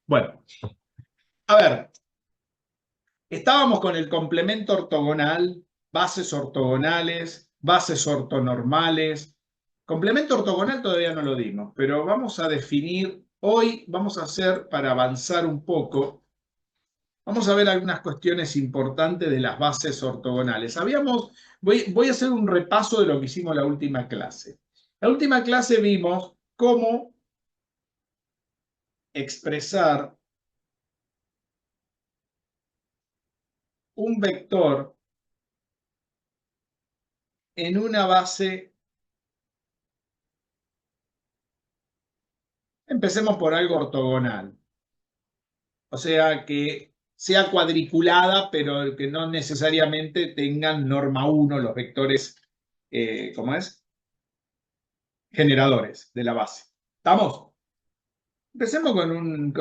Bueno, a ver, estábamos con el complemento ortogonal, bases ortogonales, bases ortonormales. Complemento ortogonal todavía no lo dimos, pero vamos a definir, hoy vamos a hacer, para avanzar un poco, vamos a ver algunas cuestiones importantes de las bases ortogonales. Voy a hacer un repaso de lo que hicimos la última clase. La última clase vimos cómo expresar un vector en una base. Empecemos por algo ortogonal, o sea, que sea cuadriculada, pero que no necesariamente tengan norma 1 los vectores, ¿cómo es? Generadores de la base. ¿Estamos? Empecemos con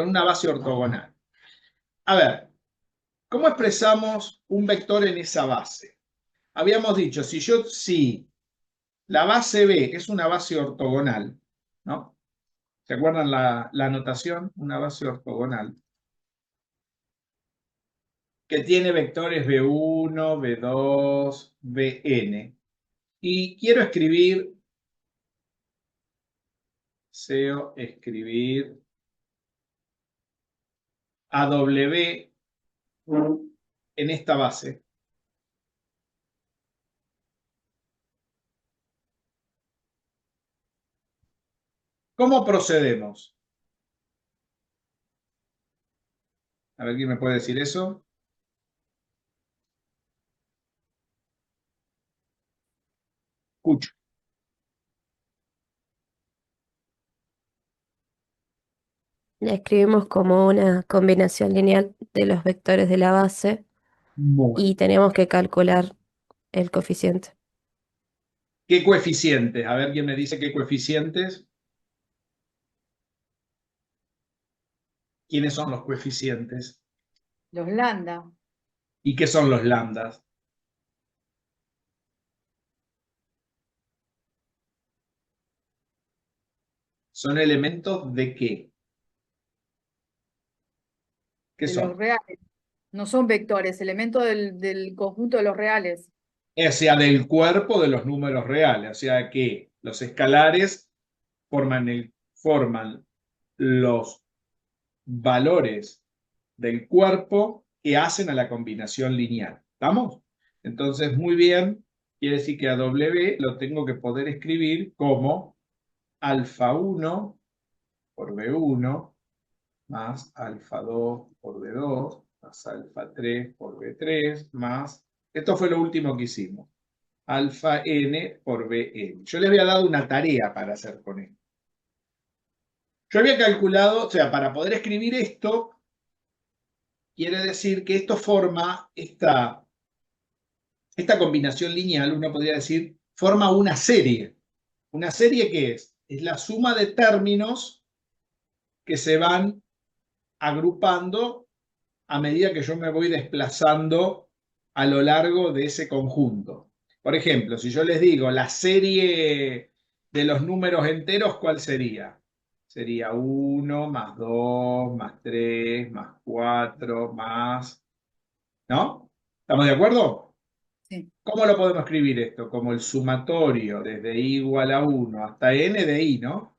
una base ortogonal. A ver, ¿cómo expresamos un vector en esa base? Habíamos dicho, si la base B es una base ortogonal, ¿no? ¿Se acuerdan la notación? Una base ortogonal que tiene vectores B1, B2, Bn. Y quiero deseo escribir a W en esta base. ¿Cómo procedemos? A ver, ¿quién me puede decir eso? Escucho. La escribimos como una combinación lineal de los vectores de la base Muy y bien. tenemos que calcular el coeficiente. ¿Qué coeficientes? A ver, ¿quién me dice qué coeficientes? ¿Quiénes son los coeficientes? Los lambda. ¿Y qué son los lambdas? ¿Son elementos de qué? ¿Qué De los son? reales. No son vectores, elementos del conjunto de los reales. O sea, del cuerpo de los números reales. O sea que los escalares forman los valores del cuerpo que hacen a la combinación lineal. ¿Estamos? Entonces, muy bien, quiere decir que a W lo tengo que poder escribir como alfa 1 por B1 más alfa 2 por B2 más alfa 3 por B3 más... Esto fue lo último que hicimos. Alfa n por Bn. Yo les había dado una tarea para hacer con esto. Yo había calculado, o sea, para poder escribir esto, quiere decir que esto forma esta combinación lineal, uno podría decir, forma una serie. ¿Una serie qué es? Es la suma de términos que se van agrupando a medida que yo me voy desplazando a lo largo de ese conjunto. Por ejemplo, si yo les digo la serie de los números enteros, ¿cuál sería? Sería 1 más 2 más 3 más 4 más... ¿No? ¿Estamos de acuerdo? Sí. ¿Cómo lo podemos escribir esto? Como el sumatorio desde i igual a 1 hasta n de i, ¿no?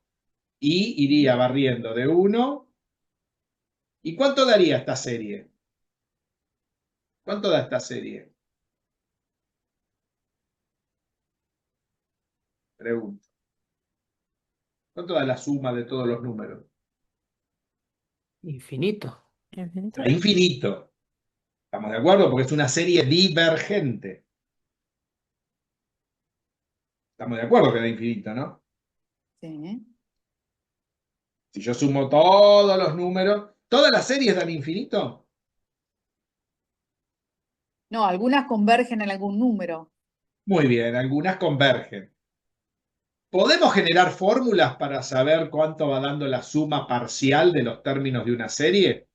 I iría barriendo de 1. ¿Y cuánto daría esta serie? ¿Cuánto da esta serie? Pregunto. ¿Cuánto da la suma de todos los números? Infinito. Da infinito. ¿Estamos de acuerdo? Porque es una serie divergente. Estamos de acuerdo que da infinito, ¿no? Sí. Si yo sumo todos los números, ¿todas las series dan infinito? No, algunas convergen en algún número. Muy bien, algunas convergen. ¿Podemos generar fórmulas para saber cuánto va dando la suma parcial de los términos de una serie?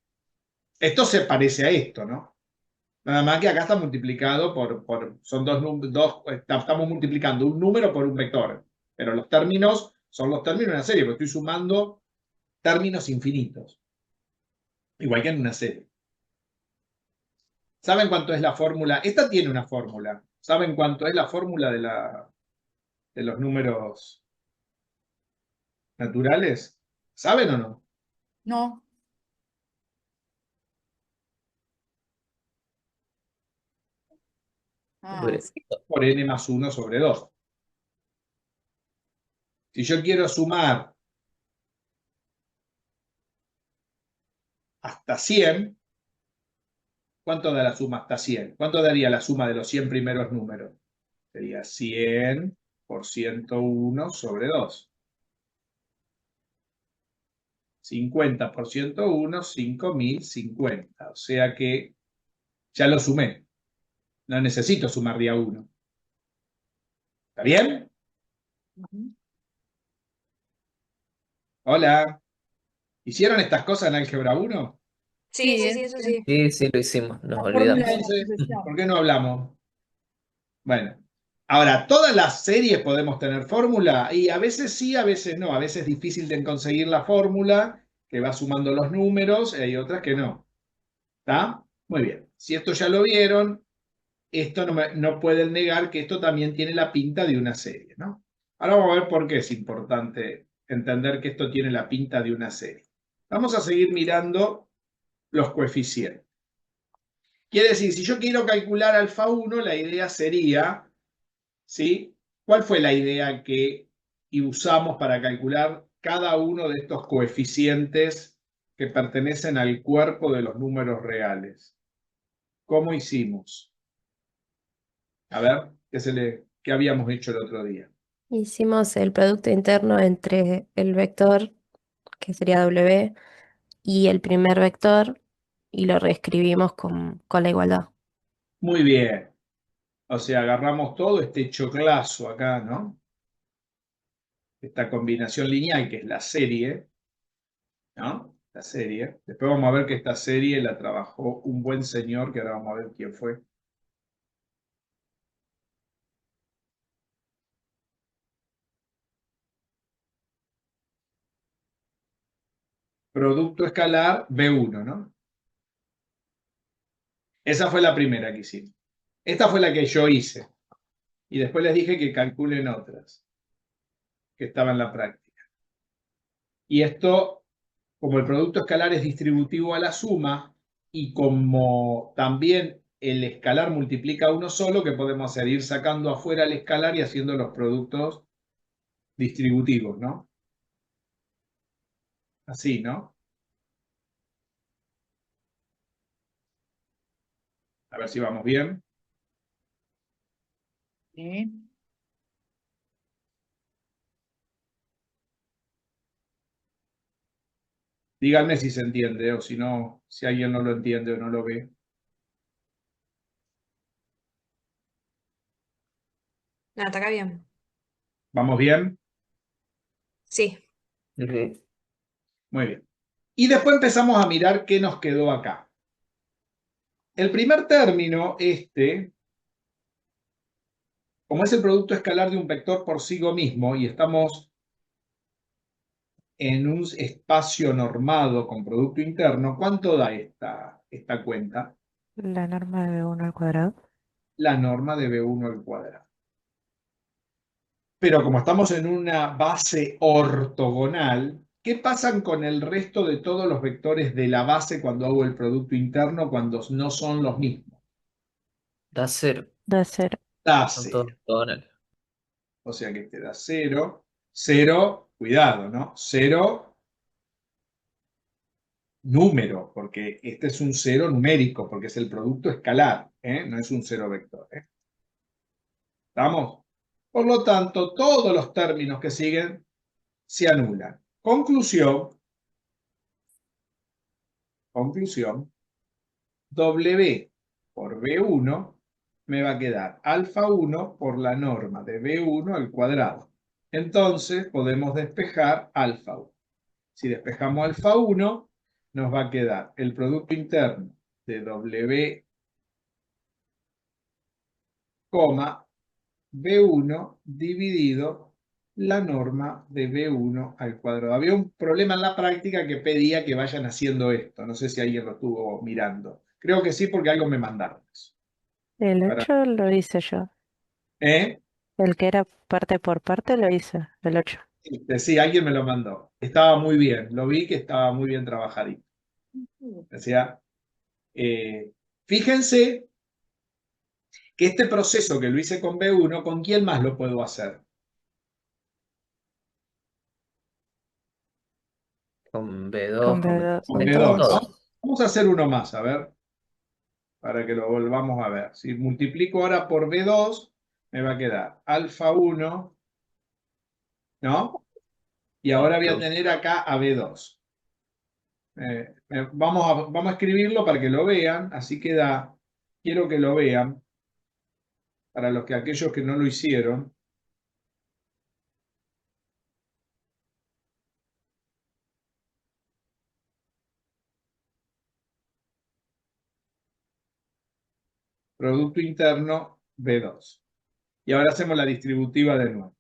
Esto se parece a esto, ¿no? Nada más que acá está multiplicado son estamos multiplicando un número por un vector, pero los términos son los términos de una serie, porque estoy sumando términos infinitos. igual que en una serie. ¿Saben cuánto es la fórmula? Esta tiene una fórmula. ¿Saben cuánto es la fórmula de los números naturales? ¿Saben o no? No. Ah, Por n más 1 sobre 2. Si yo quiero sumar hasta 100, ¿cuánto da la suma hasta 100? ¿Cuánto daría la suma de los 100 primeros números? Sería 100 por 101 sobre 2. 50 por 101, 5050. O sea que ya lo sumé. No necesito sumar día 1. ¿Está bien? ujú. Hola. ¿Hicieron estas cosas en álgebra 1? Sí, sí, sí, es eso sí. Sí, sí, lo hicimos, nos la fórmula de la olvidamos. Entonces, sucesión. ¿por qué no hablamos? Bueno. Ahora, todas las series podemos tener fórmula y a veces sí, a veces no. A veces es difícil de conseguir la fórmula que va sumando los números y hay otras que no. ¿Está? Muy bien. Si esto ya lo vieron, esto no pueden negar que esto también tiene la pinta de una serie, ¿no? Ahora vamos a ver por qué es importante entender que esto tiene la pinta de una serie. Vamos a seguir mirando los coeficientes. Quiere decir, si yo quiero calcular alfa 1, la idea sería, ¿sí? ¿Cuál fue la idea que usamos para calcular cada uno de estos coeficientes que pertenecen al cuerpo de los números reales? ¿Cómo hicimos? A ver, ¿qué habíamos hecho el otro día? Hicimos el producto interno entre el vector, que sería W, y el primer vector, y lo reescribimos con la igualdad. Muy bien. O sea, agarramos todo este choclazo acá, ¿no? Esta combinación lineal que es la serie, ¿no? La serie. Después vamos a ver que esta serie la trabajó un buen señor, que ahora vamos a ver quién fue. Producto escalar B1, ¿no? Esa fue la primera que hicimos. Esta fue la que yo hice. Y después les dije que calculen otras que estaban en la práctica. Y esto, como el producto escalar es distributivo a la suma, y como también el escalar multiplica uno solo, ¿qué podemos hacer? Ir sacando afuera el escalar y haciendo los productos distributivos, ¿no? Así, ¿no? A ver si vamos bien. Sí. Díganme si se entiende o si no, si alguien no lo entiende o no lo ve. No, está acá bien. ¿Vamos bien? Sí. Sí. Muy bien. Y después empezamos a mirar qué nos quedó acá. El primer término, como es el producto escalar de un vector por sí mismo y estamos en un espacio normado con producto interno, ¿cuánto da esta cuenta? La norma de B1 al cuadrado. La norma de B1 al cuadrado. Pero como estamos en una base ortogonal, ¿qué pasa con el resto de todos los vectores de la base cuando hago el producto interno cuando no son los mismos? Da 0, Da 0. Da son todos 0. ortogonales. O sea que te da 0. 0, cuidado, ¿no? 0 número, porque este es un 0 numérico, porque es el producto escalar, ¿eh? No es un 0 vector, ¿eh? ¿Estamos? Por lo tanto, todos los términos que siguen se anulan. Conclusión, W por B1 me va a quedar alfa 1 por la norma de B1 al cuadrado. Entonces podemos despejar alfa 1. Si despejamos alfa 1, nos va a quedar el producto interno de W, B1 dividido la norma de B1 al cuadrado. Había un problema en la práctica que pedía que vayan haciendo esto. No sé si alguien lo estuvo mirando. Creo que sí, porque algo me mandaron eso. El Para- 8 lo hice yo. ¿Eh? El que era parte por parte lo hice, el 8. Sí, alguien me lo mandó. Estaba muy bien. Lo vi que estaba muy bien trabajadito. Decía, fíjense que este proceso que lo hice con B1, ¿con quién más lo puedo hacer? Con B2, Con con B2. Con Con B2. todos. Vamos a hacer uno más, a ver, para que lo volvamos a ver. Si multiplico ahora por B2, me va a quedar alfa 1, ¿no? Y ahora voy a tener acá a B2. Vamos a escribirlo para que lo vean, así queda, quiero que lo vean, para aquellos que no lo hicieron. Producto interno B2. Y ahora hacemos la distributiva de nuevo.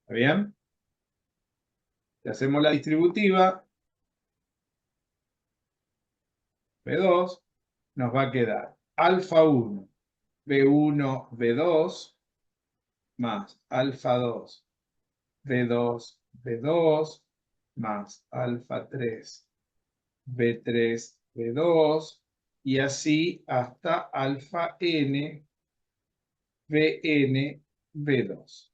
¿Está bien? Si hacemos la distributiva, B2, nos va a quedar alfa 1, B1, B2, más alfa 2, B2, B2, más alfa 3, B3, B2, y así hasta alfa n, Bn, B2.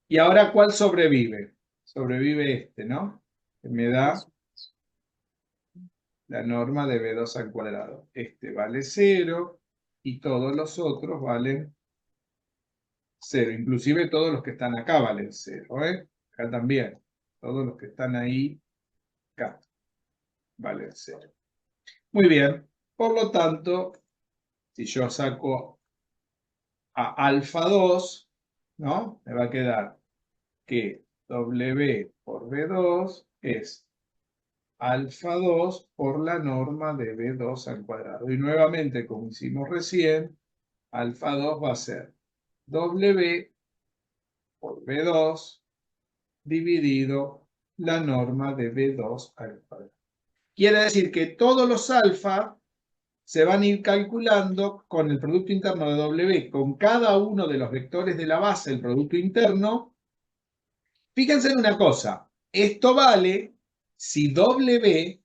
Y ahora, ¿cuál sobrevive? Sobrevive este, ¿no? Que me da la norma de B2 al cuadrado. Este vale 0 y todos los otros valen 0. Inclusive todos los que están acá valen 0, ¿eh? Acá también. Todos los que están ahí, acá, valen 0. Muy bien. Por lo tanto, si yo saco a alfa 2, ¿no? Me va a quedar que W por B2 es alfa 2 por la norma de B2 al cuadrado. Y nuevamente, como hicimos recién, alfa 2 va a ser W por B2 dividido la norma de B2 al cuadrado. Quiere decir que todos los alfa se van a ir calculando con el producto interno de W, con cada uno de los vectores de la base, el producto interno. Fíjense en una cosa, esto vale si W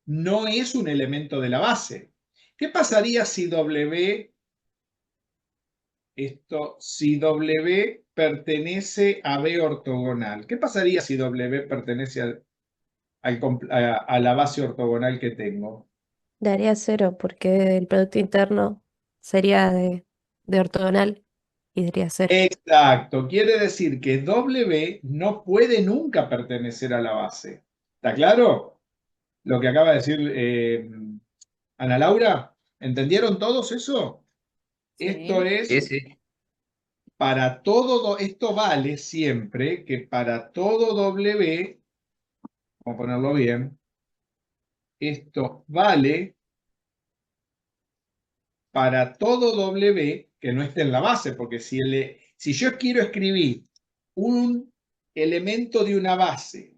no es un elemento de la base. ¿Qué pasaría si W pertenece a B ortogonal? ¿Qué pasaría si W pertenece a la base ortogonal que tengo? Daría 0 porque el producto interno sería de ortogonal y daría 0. Exacto, quiere decir que W no puede nunca pertenecer a la base. ¿Está claro? Lo que acaba de decir Ana Laura. ¿Entendieron todos eso? Esto Sí. es Sí, sí. para todo, esto vale siempre que para todo W, vamos a ponerlo bien, esto vale para todo W que no esté en la base, porque si yo quiero escribir un elemento de una base,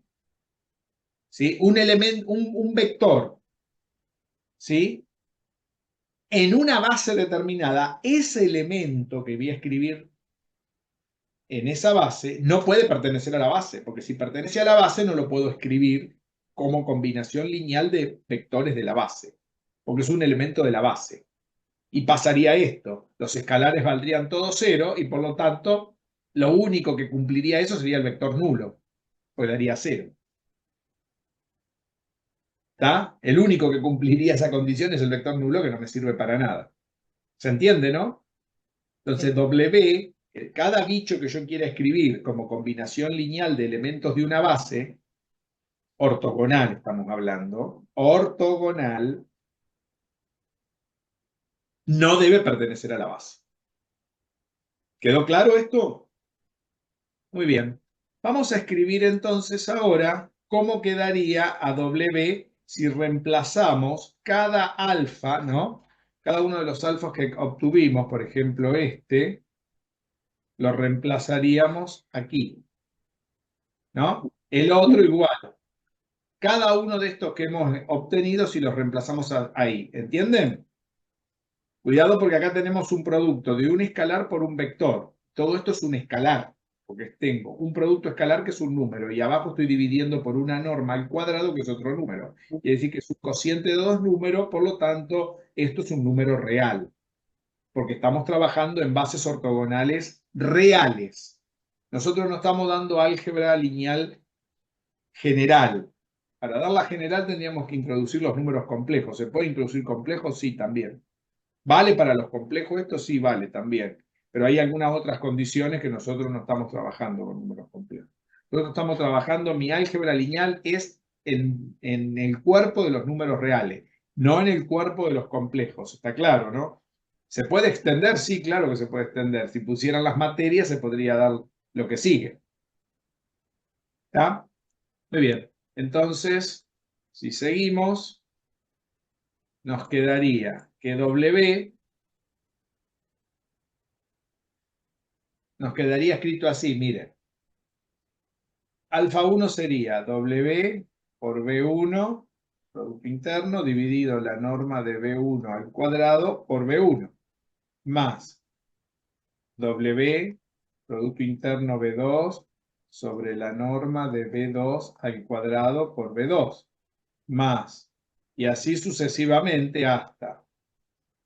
¿sí? Un vector, ¿sí? En una base determinada, ese elemento que voy a escribir en esa base no puede pertenecer a la base, porque si pertenece a la base no lo puedo escribir como combinación lineal de vectores de la base, porque es un elemento de la base. Y pasaría esto, los escalares valdrían todos 0 y por lo tanto lo único que cumpliría eso sería el vector nulo, pues daría 0. ¿Está? El único que cumpliría esa condición es el vector nulo, que no me sirve para nada. ¿Se entiende, no? Entonces W, cada bicho que yo quiera escribir como combinación lineal de elementos de una base, ortogonal estamos hablando, ortogonal, no debe pertenecer a la base. ¿Quedó claro esto? Muy bien. Vamos a escribir entonces ahora cómo quedaría a W si reemplazamos cada alfa, ¿no? Cada uno de los alfas que obtuvimos, por ejemplo este, lo reemplazaríamos aquí. ¿no? El otro igual. Cada uno de estos que hemos obtenido si los reemplazamos ahí. ¿Entienden? Cuidado porque acá tenemos un producto de un escalar por un vector. Todo esto es un escalar, porque tengo un producto escalar que es un número y abajo estoy dividiendo por una norma al cuadrado que es otro número. Quiere decir que es un cociente de dos números, por lo tanto, esto es un número real, porque estamos trabajando en bases ortogonales reales. Nosotros no estamos dando álgebra lineal general. Para dar la general tendríamos que introducir los números complejos. ¿Se puede introducir complejos? Sí, también. ¿Vale para los complejos esto? Sí, vale también. Pero hay algunas otras condiciones que nosotros no estamos trabajando con números complejos. Nosotros estamos trabajando, mi álgebra lineal es en el cuerpo de los números reales, no en el cuerpo de los complejos. ¿Está claro, no? ¿Se puede extender? Sí, claro que se puede extender. Si pusieran las materias se podría dar lo que sigue. ¿Está? Muy bien. Entonces, si seguimos, nos quedaría que W nos quedaría escrito así, miren. Alfa 1 sería W por B1, producto interno, dividido la norma de B1 al cuadrado por B1, más W, producto interno B2, sobre la norma de B2 al cuadrado por B2, más, y así sucesivamente hasta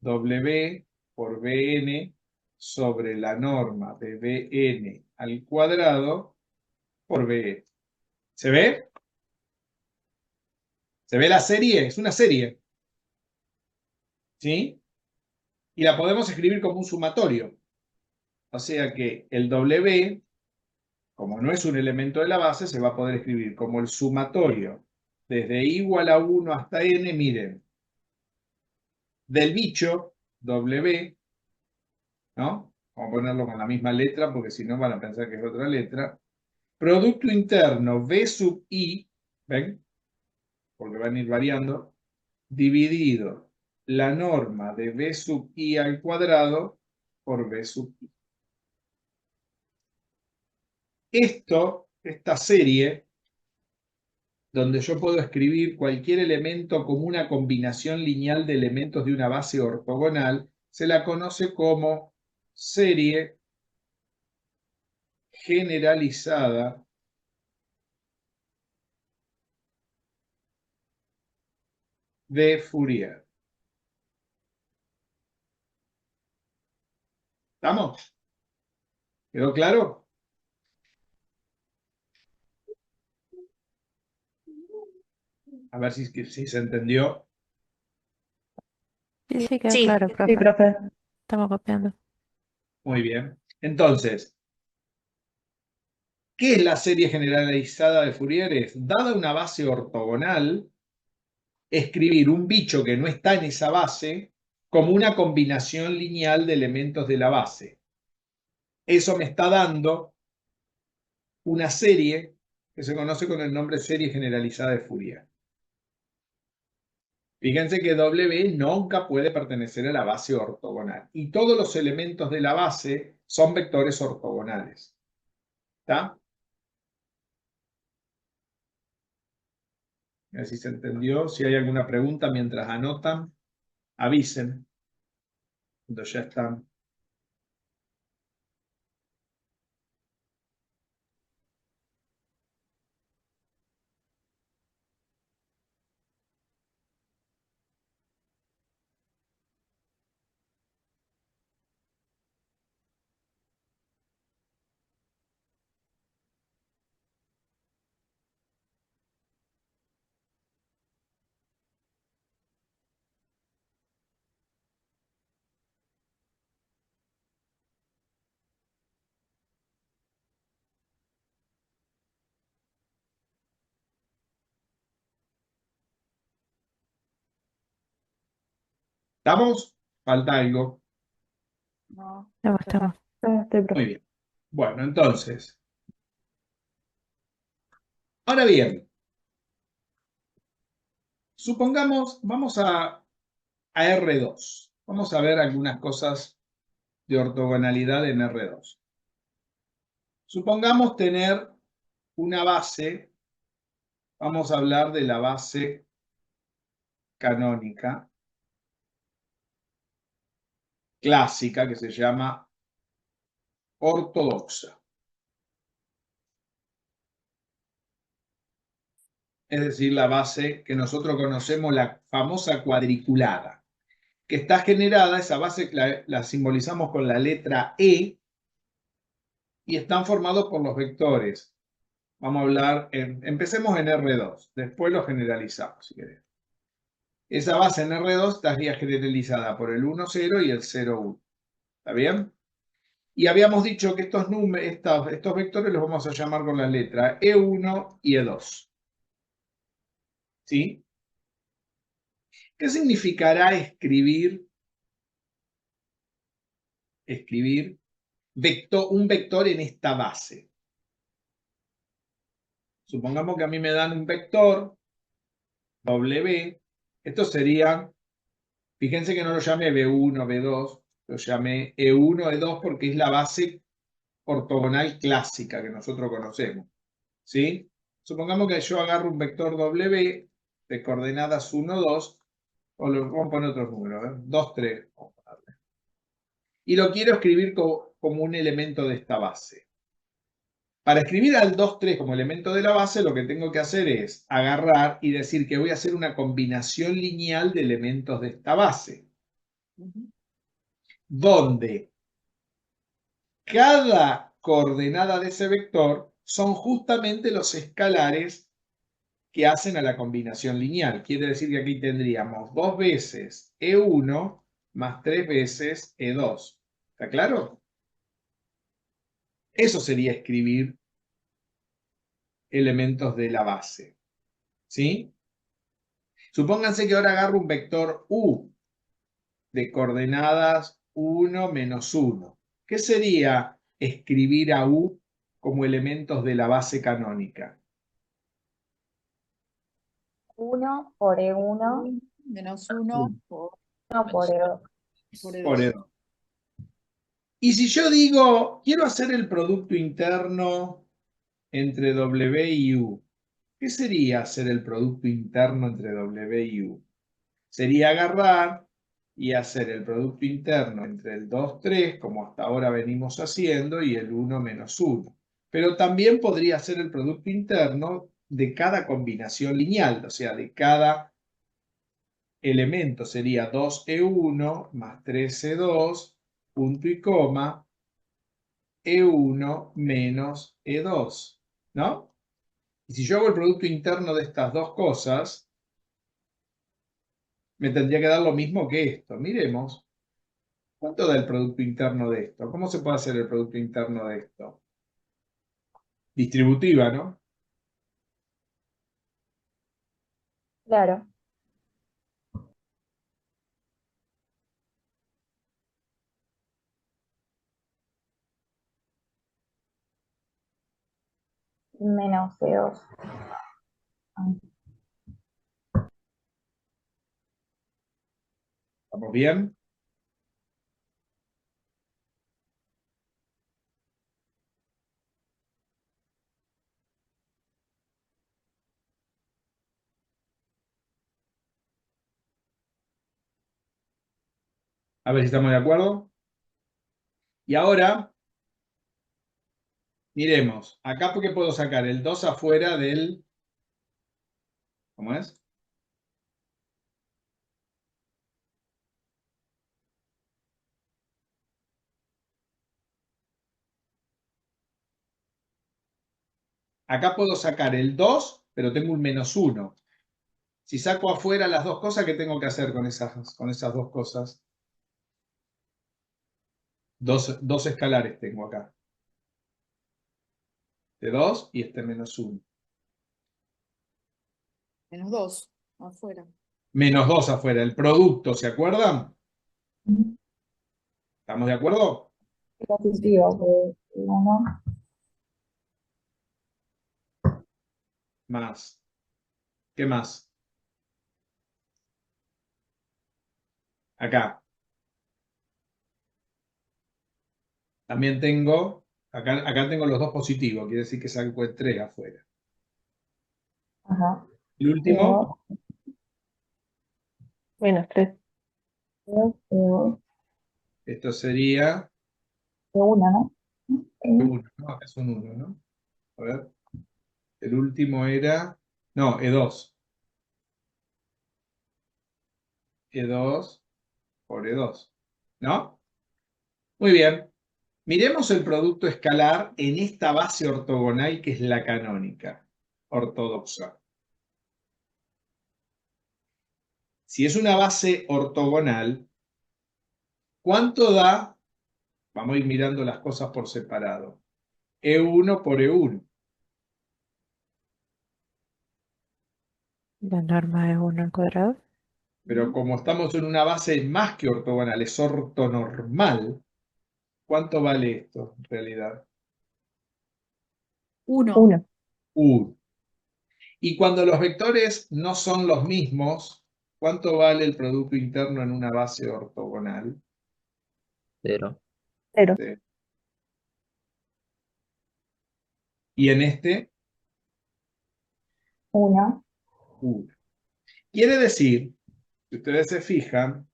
W por Bn sobre la norma de Bn al cuadrado por Bn. ¿Se ve? ¿Se ve la serie? Es una serie. ¿Sí? Y la podemos escribir como un sumatorio. O sea que el W, como no es un elemento de la base, se va a poder escribir como el sumatorio desde i igual a 1 hasta n, miren, del bicho W, ¿no? Vamos a ponerlo con la misma letra porque si no van a pensar que es otra letra. Producto interno V sub i, ¿ven? Porque van a ir variando, dividido la norma de B sub i al cuadrado por B sub i. Esta serie, donde yo puedo escribir cualquier elemento como una combinación lineal de elementos de una base ortogonal, se la conoce como serie generalizada de Fourier. ¿Estamos? ¿Quedó claro? A ver si se entendió. Sí, quedó Sí. claro, profe. Sí, profe. Estamos copiando. Muy bien. Entonces, ¿qué es la serie generalizada de Fourier? Es, dada una base ortogonal, escribir un bicho que no está en esa base como una combinación lineal de elementos de la base. Eso me está dando una serie que se conoce con el nombre serie generalizada de Fourier. Fíjense que W nunca puede pertenecer a la base ortogonal. Y todos los elementos de la base son vectores ortogonales. ¿Está? A ver si se entendió. Si hay alguna pregunta mientras anotan, avisen. Cuando ya están. ¿Estamos? Falta algo. No, Estamos. No, estoy, profe. Muy bien. Bueno, entonces. Ahora bien. Supongamos, vamos a R2. Vamos a ver algunas cosas de ortogonalidad en R2. Supongamos tener una base, vamos a hablar de la base canónica clásica que se llama ortodoxa. Es decir, la base que nosotros conocemos, la famosa cuadriculada, que está generada, esa base la simbolizamos con la letra E y están formados por los vectores. Vamos a hablar, empecemos en R2, después lo generalizamos si querés. Esa base en R2 estaría generalizada por el 1, 0 y el 0, 1. ¿Está bien? Y habíamos dicho que estos vectores los vamos a llamar con la letra E1 y E2. ¿Sí? ¿Qué significará escribir un vector en esta base? Supongamos que a mí me dan un vector W. Esto sería, fíjense que no lo llame B1, B2, lo llamé E1, E2 porque es la base ortogonal clásica que nosotros conocemos. ¿Sí? Supongamos que yo agarro un vector W de coordenadas 1, 2, o vamos a poner otros números, 2, 3, y lo quiero escribir como un elemento de esta base. Para escribir al 2, 3 como elemento de la base, lo que tengo que hacer es agarrar y decir que voy a hacer una combinación lineal de elementos de esta base, donde cada coordenada de ese vector son justamente los escalares que hacen a la combinación lineal. Quiere decir que aquí tendríamos 2 veces E1 más 3 veces E2. ¿Está claro? Eso sería escribir elementos de la base. ¿Sí? Supónganse que ahora agarro un vector U de coordenadas 1, menos 1. ¿Qué sería escribir a U como elementos de la base canónica? 1 por E1, Menos 1 por 1 por E2. Por E2. E2. Y si yo digo, quiero hacer el producto interno entre W y U, ¿qué sería hacer el producto interno entre W y U? Sería agarrar y hacer el producto interno entre el 2, 3, como hasta ahora venimos haciendo, y el 1 menos 1. Pero también podría ser el producto interno de cada combinación lineal, o sea, de cada elemento. Sería 2E1 más 3E2, punto y coma, E1 menos E2, ¿no? Y si yo hago el producto interno de estas dos cosas, me tendría que dar lo mismo que esto. Miremos. ¿Cuánto da el producto interno de esto? ¿Cómo se puede hacer el producto interno de esto? Distributiva, ¿no? Claro. Menos E2. ¿Estamos bien? A ver si estamos de acuerdo. Y ahora, miremos. Acá porque puedo sacar el 2 afuera del... ¿Cómo es? Acá puedo sacar el 2, pero tengo un menos 1. Si saco afuera las dos cosas, ¿qué tengo que hacer con esas dos cosas? Dos escalares tengo acá. Este 2 y este menos 1. Menos 2 afuera. Menos 2 afuera. El producto, ¿se acuerdan? ¿Estamos de acuerdo? Positivo, porque 1 Más. ¿Qué más? Acá. También tengo Acá tengo los dos positivos, quiere decir que saco el 3 afuera. Ajá. El último, -3. -2, esto sería -1, ¿no? 1, ¿no? Acá es un 1, ¿no? A ver. El último era, no, E2. E2 por E2, ¿no? Muy bien. Miremos el producto escalar en esta base ortogonal que es la canónica, ortodoxa. Si es una base ortogonal, ¿cuánto da? Vamos a ir mirando las cosas por separado. E1 por E1. La norma es 1 al cuadrado. Pero como estamos en una base más que ortogonal, es ortonormal, ¿cuánto vale esto en realidad? 1. 1. 1. Y cuando los vectores no son los mismos, ¿cuánto vale el producto interno en una base ortogonal? 0. 0. Sí. Y en este, 1. 1. Quiere decir, si ustedes se fijan,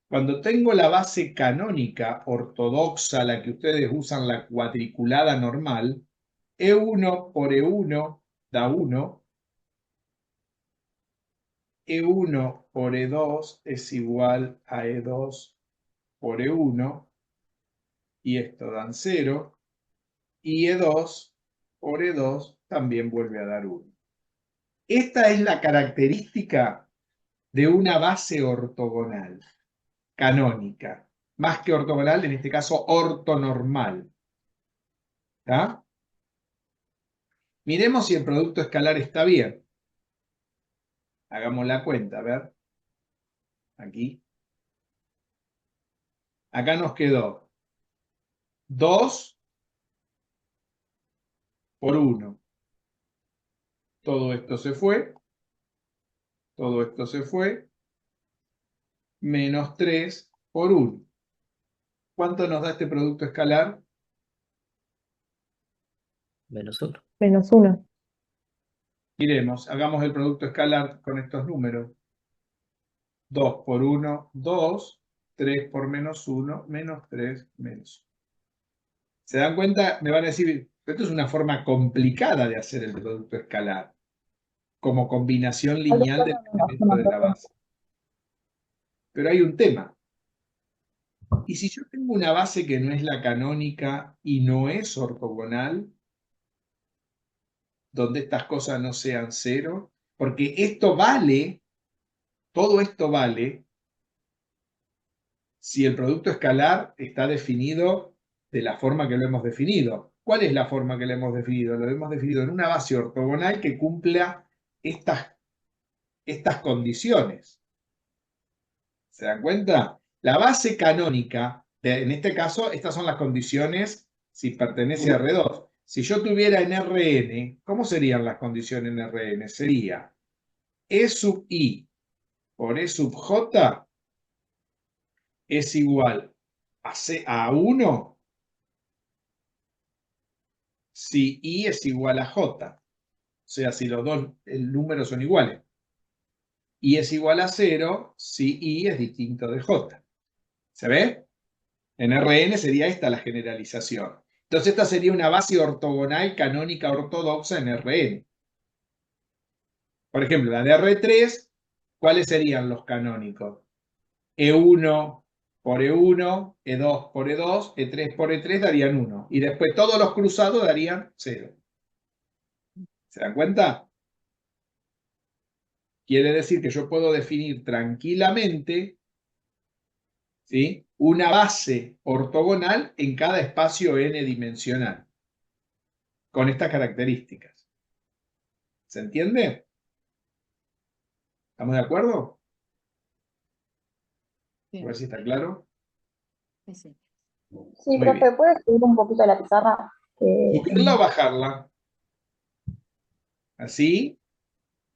cuando tengo la base canónica ortodoxa, la que ustedes usan la cuadriculada normal, E1 por E1 da 1, E1 por E2 es igual a E2 por E1, y esto dan 0, y E2 por E2 también vuelve a dar 1. Esta es la característica de una base ortogonal, canónica, más que ortogonal, en este caso ortonormal. ¿Está? Miremos si el producto escalar está bien. Hagamos la cuenta, a ver. Aquí. Acá nos quedó 2 por 1. Todo esto se fue. Todo esto se fue. Menos 3 por 1. ¿Cuánto nos da este producto escalar? -1. -1. Iremos, hagamos el producto escalar con estos números. 2 por 1, 2. 3 por menos 1, menos 3, menos 1. ¿Se dan cuenta? Me van a decir, esto es una forma complicada de hacer el producto escalar, como combinación lineal del elemento de la base. Pero hay un tema. ¿Y si yo tengo una base que no es la canónica y no es ortogonal, donde estas cosas no sean 0? Porque esto vale, todo esto vale, si el producto escalar está definido de la forma que lo hemos definido. ¿Cuál es la forma que lo hemos definido? Lo hemos definido en una base ortogonal que cumpla estas condiciones. ¿Se dan cuenta? La base canónica, en este caso, estas son las condiciones si pertenece a R2. Si yo tuviera en Rn, ¿cómo serían las condiciones en Rn? Sería E sub i por E sub j es igual a 1 si i es igual a j. O sea, si los dos números son iguales. I es igual a 0 si i es distinto de j. ¿Se ve? En Rn sería esta la generalización. Entonces esta sería una base ortogonal canónica ortodoxa en Rn. Por ejemplo, la de R3, ¿cuáles serían los canónicos? E1 por E1, E2 por E2, E3 por E3 darían 1. Y después todos los cruzados darían 0. ¿Se dan cuenta? Quiere decir que yo puedo definir tranquilamente, ¿sí?, una base ortogonal en cada espacio n dimensional, con estas características. ¿Se entiende? ¿Estamos de acuerdo? Sí. A ver si está claro. Sí, sí. Sí, Muy profe, bien. ¿puedes subir un poquito la pizarra? ¿Subirla o bajarla? ¿Así?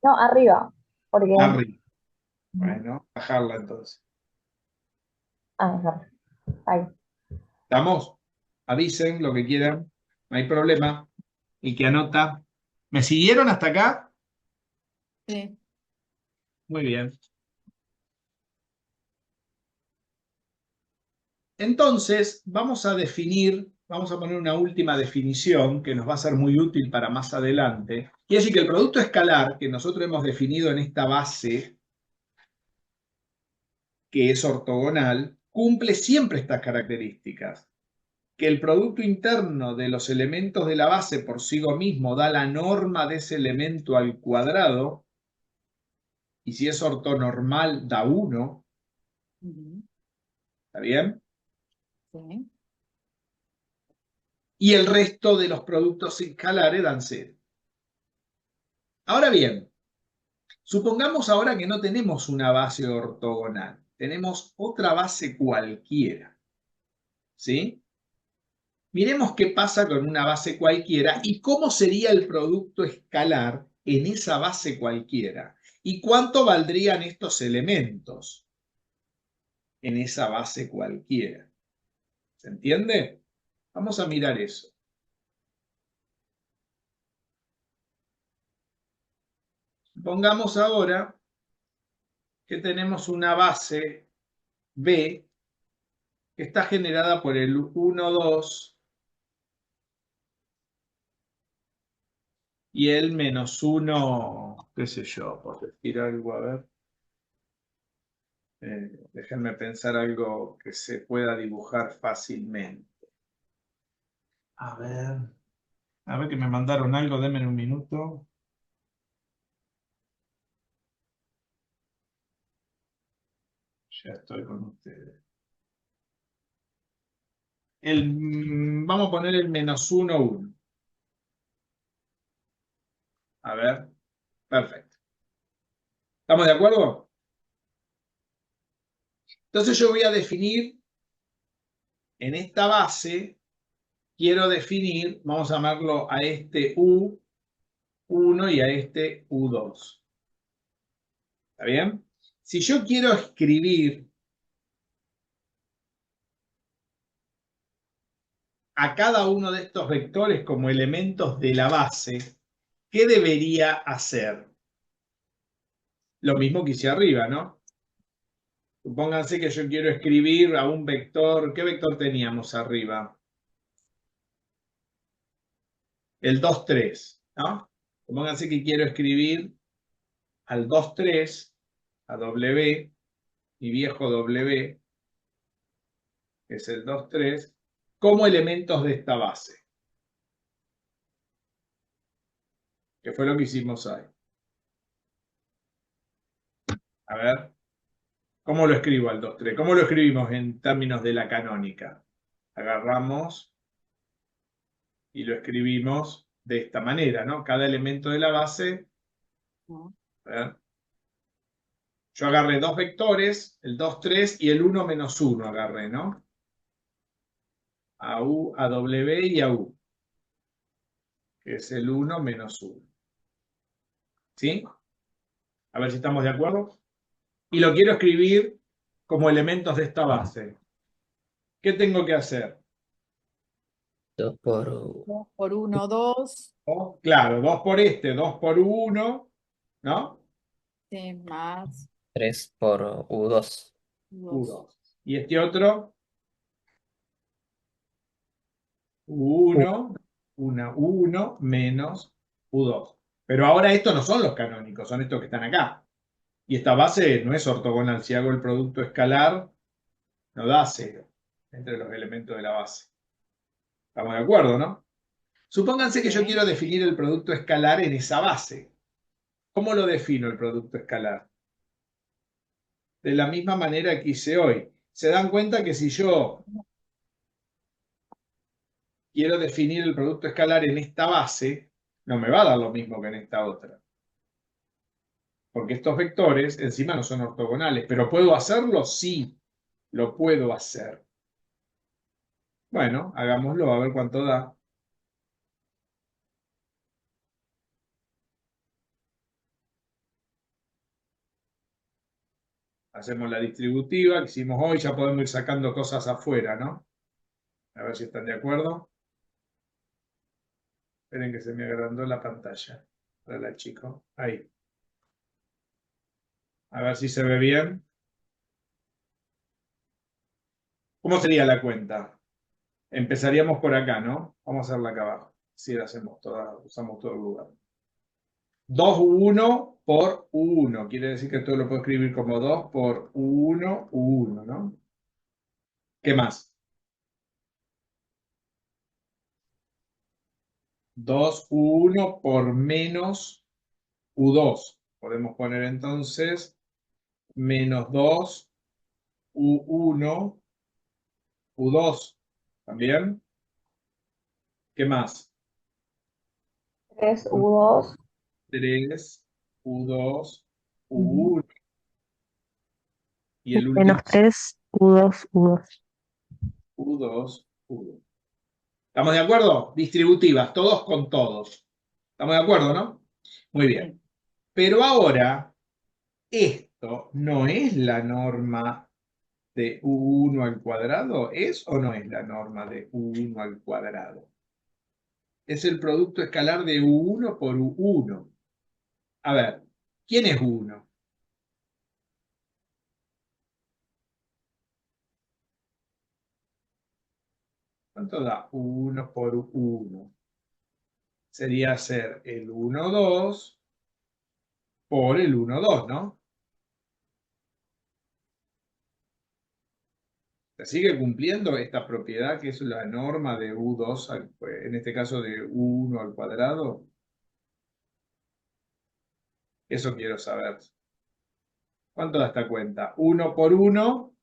No, arriba. Porque. Arriba. Bueno, bajarla entonces. Ah, mejor. Ahí. ¿Estamos? avisen lo que quieran, no hay problema. El que anota. ¿Me siguieron hasta acá? Sí. Muy bien. Entonces, vamos a definir, vamos a poner una última definición que nos va a ser muy útil para más adelante. Quiere decir que el producto escalar que nosotros hemos definido en esta base, que es ortogonal, cumple siempre estas características. Que el producto interno de los elementos de la base por sí mismo da la norma de ese elemento al cuadrado, y si es ortonormal da 1, Ujú. ¿está bien? Sí. Y el resto de los productos escalares dan 0. Ahora bien, supongamos ahora que no tenemos una base ortogonal, tenemos otra base cualquiera, ¿sí? Miremos qué pasa con una base cualquiera y cómo sería el producto escalar en esa base cualquiera. ¿Y cuánto valdrían estos elementos en esa base cualquiera? ¿Se entiende? Vamos a mirar eso. Pongamos ahora que tenemos una base B que está generada por el 1, 2 y el -1, qué sé yo, por decir algo, a ver. Déjenme pensar algo que se pueda dibujar fácilmente. A ver que me mandaron algo, denme un minuto. Ya estoy con ustedes. Vamos a poner el -1, 1. A ver, perfecto. ¿Estamos de acuerdo? Entonces yo voy a definir en esta base, quiero definir, vamos a llamarlo a este U1 y a este U2. ¿Está bien? Si yo quiero escribir a cada uno de estos vectores como elementos de la base, ¿qué debería hacer? Lo mismo que hice arriba, ¿no? Supónganse que yo quiero escribir a un vector. ¿Qué vector teníamos arriba? El 2, 3, ¿no? Supónganse que quiero escribir al 2, 3, a W, mi viejo W, que es el 2, 3, como elementos de esta base. Que fue lo que hicimos ahí. A ver, ¿cómo lo escribo al 2, 3? ¿Cómo lo escribimos en términos de la canónica? Agarramos y lo escribimos de esta manera, ¿no? Cada elemento de la base. No. A ver. Yo agarré dos vectores, el 2, 3 y el 1 menos 1 agarré, ¿no? A U, a W y a U, que es el 1 menos 1. ¿Sí? A ver si estamos de acuerdo. Y lo quiero escribir como elementos de esta base. ¿Qué tengo que hacer? 2 por 2 por 1, 2. Claro, 2 por 2 por 1, ¿no? Sí, más 3 por U2. 2. U2. Y este otro, U1, 1 menos U2. Pero ahora estos no son los canónicos, son estos que están acá. Y esta base no es ortogonal. Si hago el producto escalar, no da 0 entre los elementos de la base. ¿Estamos de acuerdo, no? Supónganse que yo Sí. quiero definir el producto escalar en esa base. ¿Cómo lo defino el producto escalar? De la misma manera que hice hoy. Se dan cuenta que si yo quiero definir el producto escalar en esta base, no me va a dar lo mismo que en esta otra. Porque estos vectores encima no son ortogonales. ¿Pero puedo hacerlo? Sí, lo puedo hacer. Bueno, hagámoslo a ver cuánto da. Hacemos la distributiva que hicimos hoy, ya podemos ir sacando cosas afuera, ¿no? A ver si están de acuerdo. Esperen que se me agrandó la pantalla. Para la chico. Ahí. A ver si se ve bien. ¿Cómo sería la cuenta? Empezaríamos por acá, ¿no? Vamos a hacerla acá abajo. Si la hacemos toda, usamos todo el lugar. 2U1 por U1. Quiere decir que esto lo puedo escribir como 2 por U1, U1, ¿no? ¿Qué más? 2U1 por menos U2. Podemos poner entonces menos 2U1, U2. ¿También? ¿Qué más? 3U2. 3U2, U1. Y el último Menos 3, U2, U2. U2, U2. ¿Estamos de acuerdo? Distributivas, todos con todos. ¿Estamos de acuerdo, no? Muy bien. Pero ahora, esto no es la norma de U1 al cuadrado. ¿Es o no es la norma de U1 al cuadrado? Es el producto escalar de U1 por U1. A ver, ¿quién es U1? ¿Cuánto da U1 por U1? Sería hacer el 1,2 por el 1,2, ¿no? Se sigue cumpliendo esta propiedad que es la norma de U2, en este caso de U1 al cuadrado. Eso quiero saber. ¿Cuánto da esta cuenta? 1 por 1,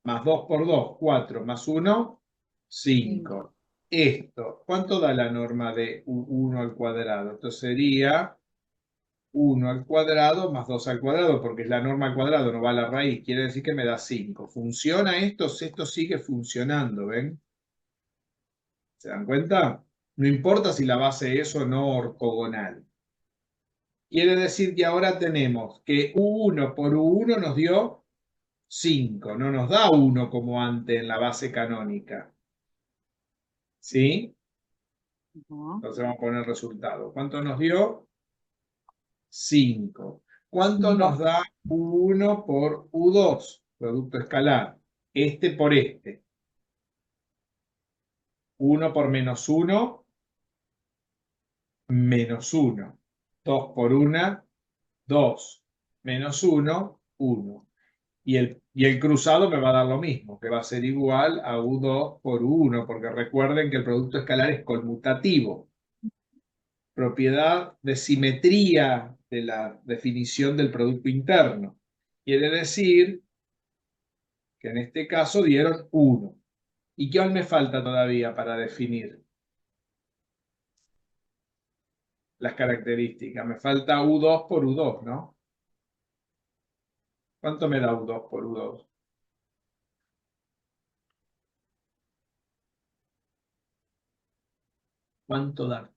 más 2 por 2, 4, más 1, 5. Esto, ¿cuánto da la norma de U1 al cuadrado? Esto sería 1 al cuadrado más 2 al cuadrado, porque es la norma al cuadrado, no va a la raíz, quiere decir que me da 5. ¿Funciona esto? Esto sigue funcionando, ¿ven? ¿Se dan cuenta? No importa si la base es o no ortogonal. Quiere decir que ahora tenemos que U1 por U1 nos dio 5, no nos da 1 como antes en la base canónica. ¿Sí? Entonces vamos a poner el resultado. ¿Cuánto nos dio? 5. ¿Cuánto nos da U1 por U2? Producto escalar. Este por este. 1 por menos 1, menos 1. 2 por 1, 2. Menos 1, 1. Y el cruzado me va a dar lo mismo, que va a ser igual a U2 por U1, porque recuerden que el producto escalar es conmutativo. Propiedad de simetría de la definición del producto interno. Quiere decir que en este caso dieron 1. ¿Y qué aún me falta todavía para definir las características? Me falta U2 por U2, ¿no? ¿Cuánto me da U2 por U2? ¿Cuánto da?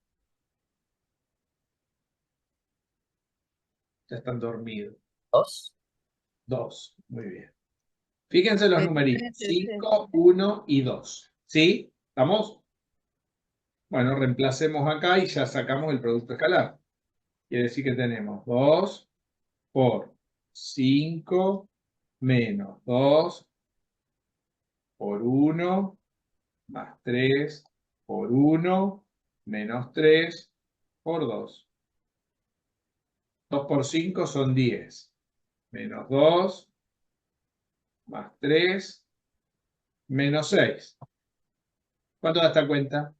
Ya están dormidos. 2. 2. Muy bien. Fíjense los numeritos. 5, 1 y 2. ¿Sí? ¿Estamos? Bueno, reemplacemos acá y ya sacamos el producto escalar. Quiere decir que tenemos 2 por 5 menos 2 por 1 más 3 por 1 menos 3 por 2. 2 por 5 son 10. Menos 2 más 3 menos 6. ¿Cuánto da esta cuenta?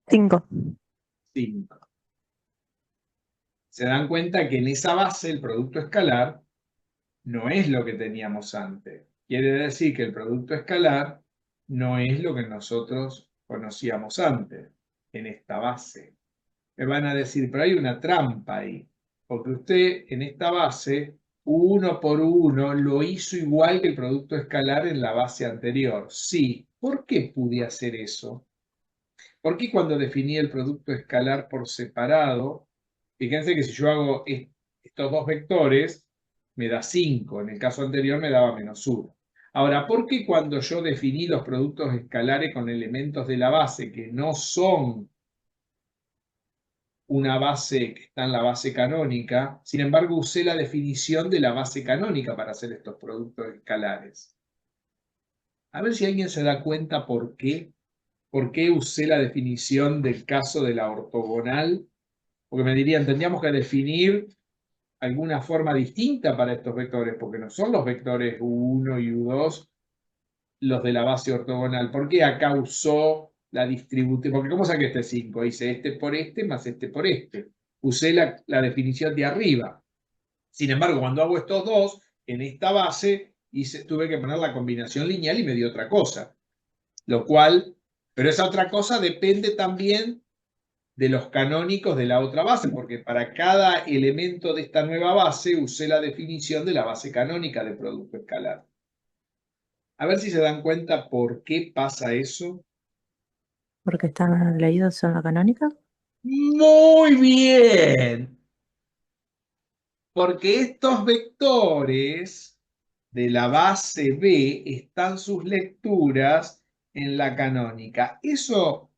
5. 5. Se dan cuenta que en esa base el producto escalar no es lo que teníamos antes. Quiere decir que el producto escalar no es lo que nosotros conocíamos antes en esta base. Me van a decir, pero hay una trampa ahí, porque usted en esta base, U1 por U1, lo hizo igual que el producto escalar en la base anterior. Sí, ¿por qué pude hacer eso? Porque cuando definí el producto escalar por separado, fíjense que si yo hago estos dos vectores, me da 5. En el caso anterior me daba menos 1. Ahora, ¿por qué cuando yo definí los productos escalares con elementos de la base que no son una base que está en la base canónica, sin embargo usé la definición de la base canónica para hacer estos productos escalares? A ver si alguien se da cuenta por qué. ¿Por qué usé la definición del caso de la ortogonal? Porque me dirían, tendríamos que definir alguna forma distinta para estos vectores, porque no son los vectores U1 y U2 los de la base ortogonal. ¿Por qué acá usó la distribución? Porque ¿cómo saqué este 5? Hice este por este más este por este. Usé la definición de arriba. Sin embargo, cuando hago estos dos, en esta base, tuve que poner la combinación lineal y me dio otra cosa. Lo cual, pero esa otra cosa depende también de los canónicos de la otra base, porque para cada elemento de esta nueva base usé la definición de la base canónica de producto escalar. A ver si se dan cuenta por qué pasa eso. Porque están leídos en la canónica. Muy bien. Porque estos vectores de la base B están sus lecturas en la canónica. Eso,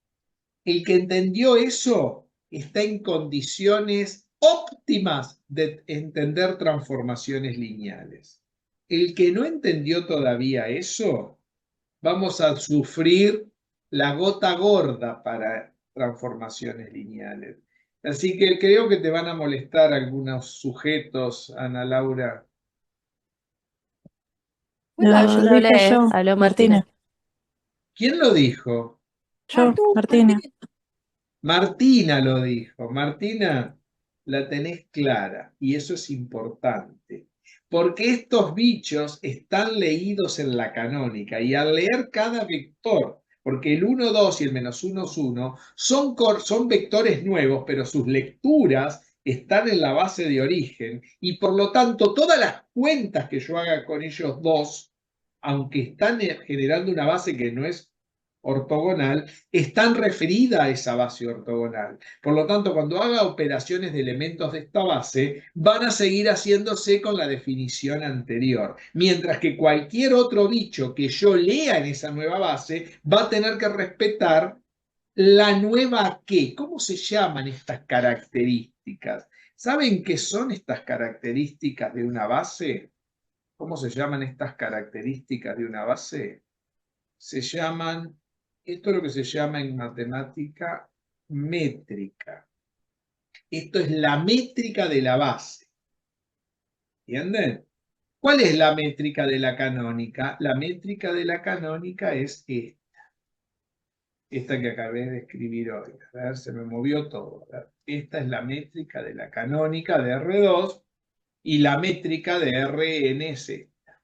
el que entendió eso está en condiciones óptimas de entender transformaciones lineales. El que no entendió todavía eso, vamos a sufrir la gota gorda para transformaciones lineales. Así que creo que te van a molestar algunos sujetos, Ana Laura. Bueno, No, Lo hablé, dije yo, habló Martínez. ¿Quién lo dijo? Yo, Martínez. Martina lo dijo. Martina, la tenés clara y eso es importante. Porque estos bichos están leídos en la canónica y al leer cada vector, porque el 1, 2 y el -1 es 1, son vectores nuevos, pero sus lecturas están en la base de origen y por lo tanto todas las cuentas que yo haga con ellos dos, aunque están generando una base que no es ortogonal, están referidas a esa base ortogonal. Por lo tanto, cuando haga operaciones de elementos de esta base, van a seguir haciéndose con la definición anterior. Mientras que cualquier otro bicho que yo lea en esa nueva base va a tener que respetar la nueva ¿qué? ¿Cómo se llaman estas características? ¿Saben qué son estas características de una base? ¿Cómo se llaman estas características de una base? Se llaman, esto es lo que se llama en matemática métrica. Esto es la métrica de la base. ¿Entienden? ¿Cuál es la métrica de la canónica? La métrica de la canónica es esta. Esta que acabé de escribir hoy. A ver, se me movió todo. Esta es la métrica de la canónica de R2 y la métrica de Rn es esta.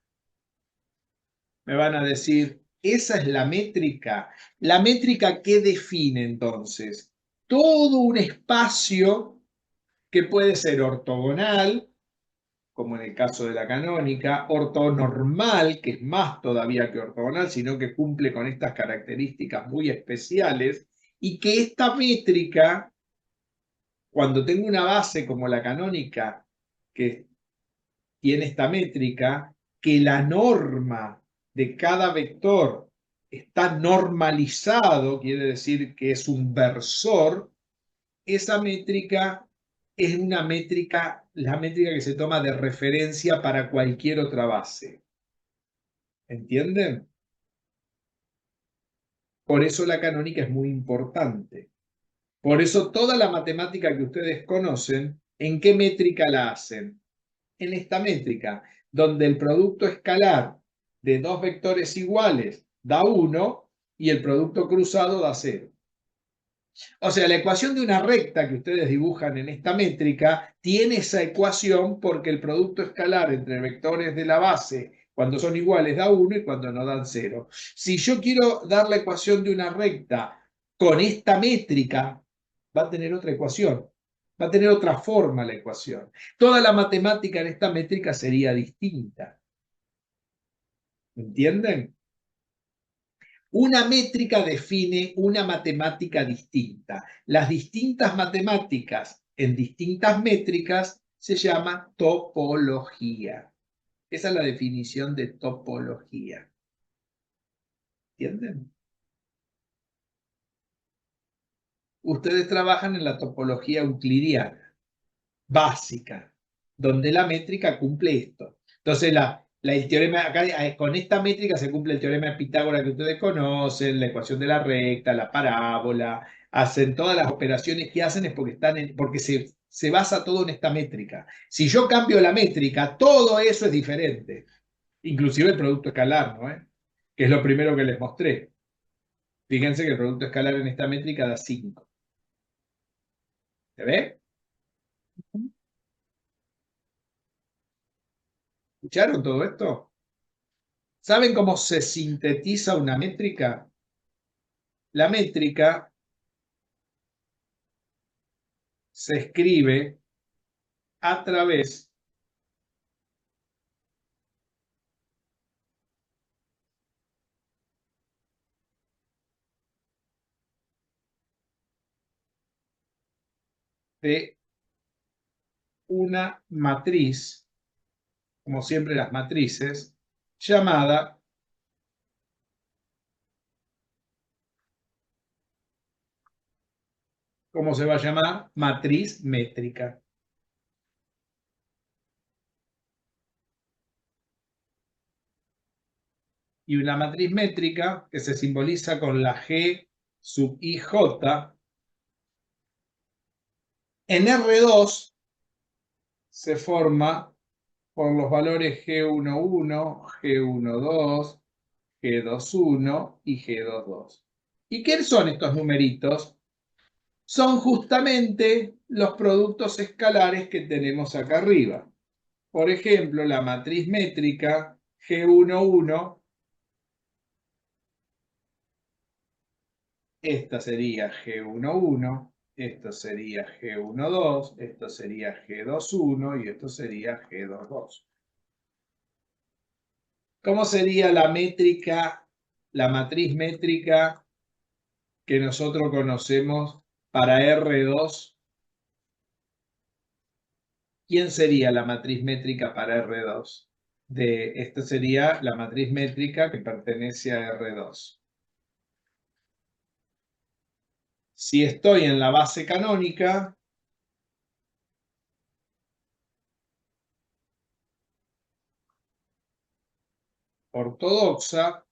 Me van a decir, esa es la métrica. ¿La métrica qué define entonces? Todo un espacio que puede ser ortogonal, como en el caso de la canónica, ortonormal, que es más todavía que ortogonal, sino que cumple con estas características muy especiales, y que esta métrica, cuando tengo una base como la canónica, que tiene esta métrica, que la norma de cada vector está normalizado, quiere decir que es un versor, esa métrica es una métrica, la métrica que se toma de referencia para cualquier otra base. ¿Entienden? Por eso la canónica es muy importante. Por eso toda la matemática que ustedes conocen, ¿en qué métrica la hacen? En esta métrica, donde el producto escalar de dos vectores iguales da 1 y el producto cruzado da 0. O sea, la ecuación de una recta que ustedes dibujan en esta métrica tiene esa ecuación porque el producto escalar entre vectores de la base cuando son iguales da 1 y cuando no dan 0. Si yo quiero dar la ecuación de una recta con esta métrica, va a tener otra ecuación. Va a tener otra forma la ecuación. Toda la matemática en esta métrica sería distinta. ¿Entienden? Una métrica define una matemática distinta. Las distintas matemáticas en distintas métricas se llama topología. Esa es la definición de topología. ¿Entienden? Ustedes trabajan en la topología euclidiana, básica, donde la métrica cumple esto. Entonces, el teorema, acá, con esta métrica se cumple el teorema de Pitágoras que ustedes conocen, la ecuación de la recta, la parábola, hacen todas las operaciones que hacen es porque se basa todo en esta métrica. Si yo cambio la métrica, todo eso es diferente, inclusive el producto escalar, ¿no? Que es lo primero que les mostré. Fíjense que el producto escalar en esta métrica da 5. ¿Se ve? ¿Escucharon todo esto? ¿Saben cómo se sintetiza una métrica? La métrica se escribe a través de una matriz, como siempre las matrices, llamada ¿cómo se va a llamar? Matriz métrica. Y una matriz métrica que se simboliza con la G sub IJ, en R2 se forma por los valores G11, G12, G21 y G22. ¿Y qué son estos numeritos? Son justamente los productos escalares que tenemos acá arriba. Por ejemplo, la matriz métrica G11, esta sería G11, esto sería G12, esto sería G21 y esto sería G22. ¿Cómo sería la métrica, la matriz métrica que nosotros conocemos para R2? ¿Quién sería la matriz métrica para R2? Esta sería la matriz métrica que pertenece a R2. Si estoy en la base canónica, ortodoxa,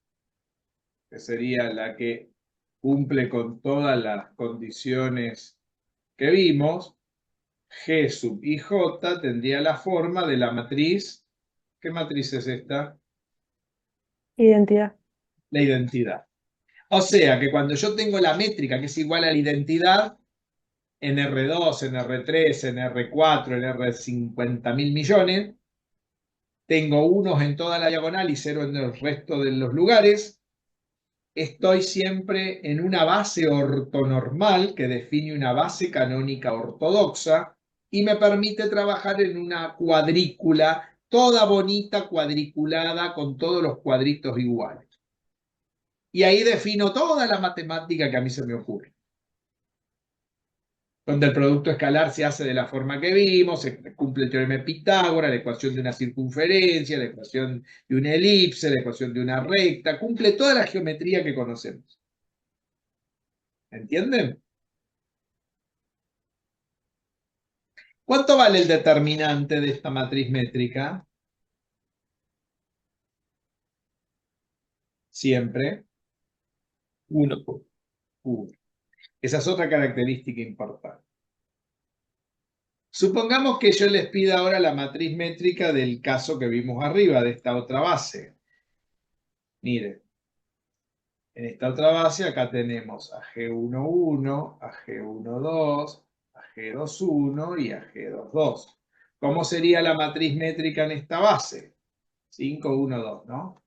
que sería la que cumple con todas las condiciones que vimos, G sub IJ tendría la forma de la matriz. ¿Qué matriz es esta? Identidad. La identidad. O sea que cuando yo tengo la métrica que es igual a la identidad, en R2, en R3, en R4, en R50.000 millones, tengo unos en toda la diagonal y 0 en el resto de los lugares. Estoy siempre en una base ortonormal que define una base canónica ortodoxa y me permite trabajar en una cuadrícula, toda bonita, cuadriculada, con todos los cuadritos iguales. Y ahí defino toda la matemática que a mí se me ocurre. Donde el producto escalar se hace de la forma que vimos, se cumple el teorema de Pitágoras, la ecuación de una circunferencia, la ecuación de una elipse, la ecuación de una recta, cumple toda la geometría que conocemos. ¿Entienden? ¿Cuánto vale el determinante de esta matriz métrica? Siempre 1 por 1. Esa es otra característica importante. Supongamos que yo les pida ahora la matriz métrica del caso que vimos arriba, de esta otra base. Miren, en esta otra base acá tenemos a G11, a G12, a G21 y a G22. ¿Cómo sería la matriz métrica en esta base? 5, 1, 2, ¿no?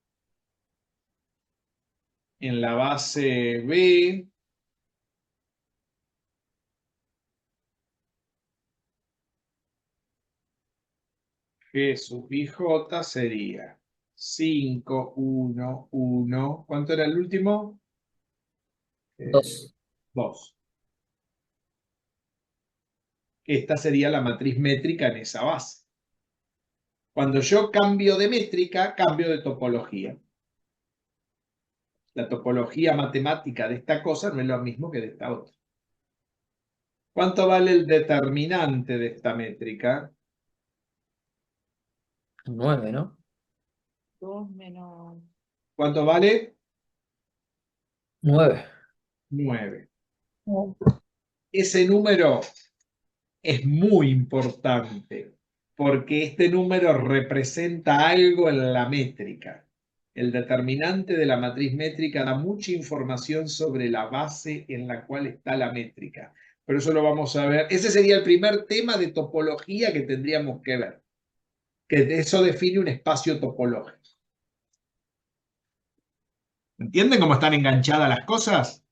En la base B, G sub IJ sería 5, 1, 1. ¿Cuánto era el último? 2. 2. Esta sería la matriz métrica en esa base. Cuando yo cambio de métrica, cambio de topología. La topología matemática de esta cosa no es lo mismo que de esta otra. ¿Cuánto vale el determinante de esta métrica? 9, ¿no? 2 menos. ¿Cuánto vale? 9. 9. Ese número es muy importante porque este número representa algo en la métrica. El determinante de la matriz métrica da mucha información sobre la base en la cual está la métrica. Pero eso lo vamos a ver. Ese sería el primer tema de topología que tendríamos que ver. Que eso define un espacio topológico. ¿Entienden cómo están enganchadas las cosas?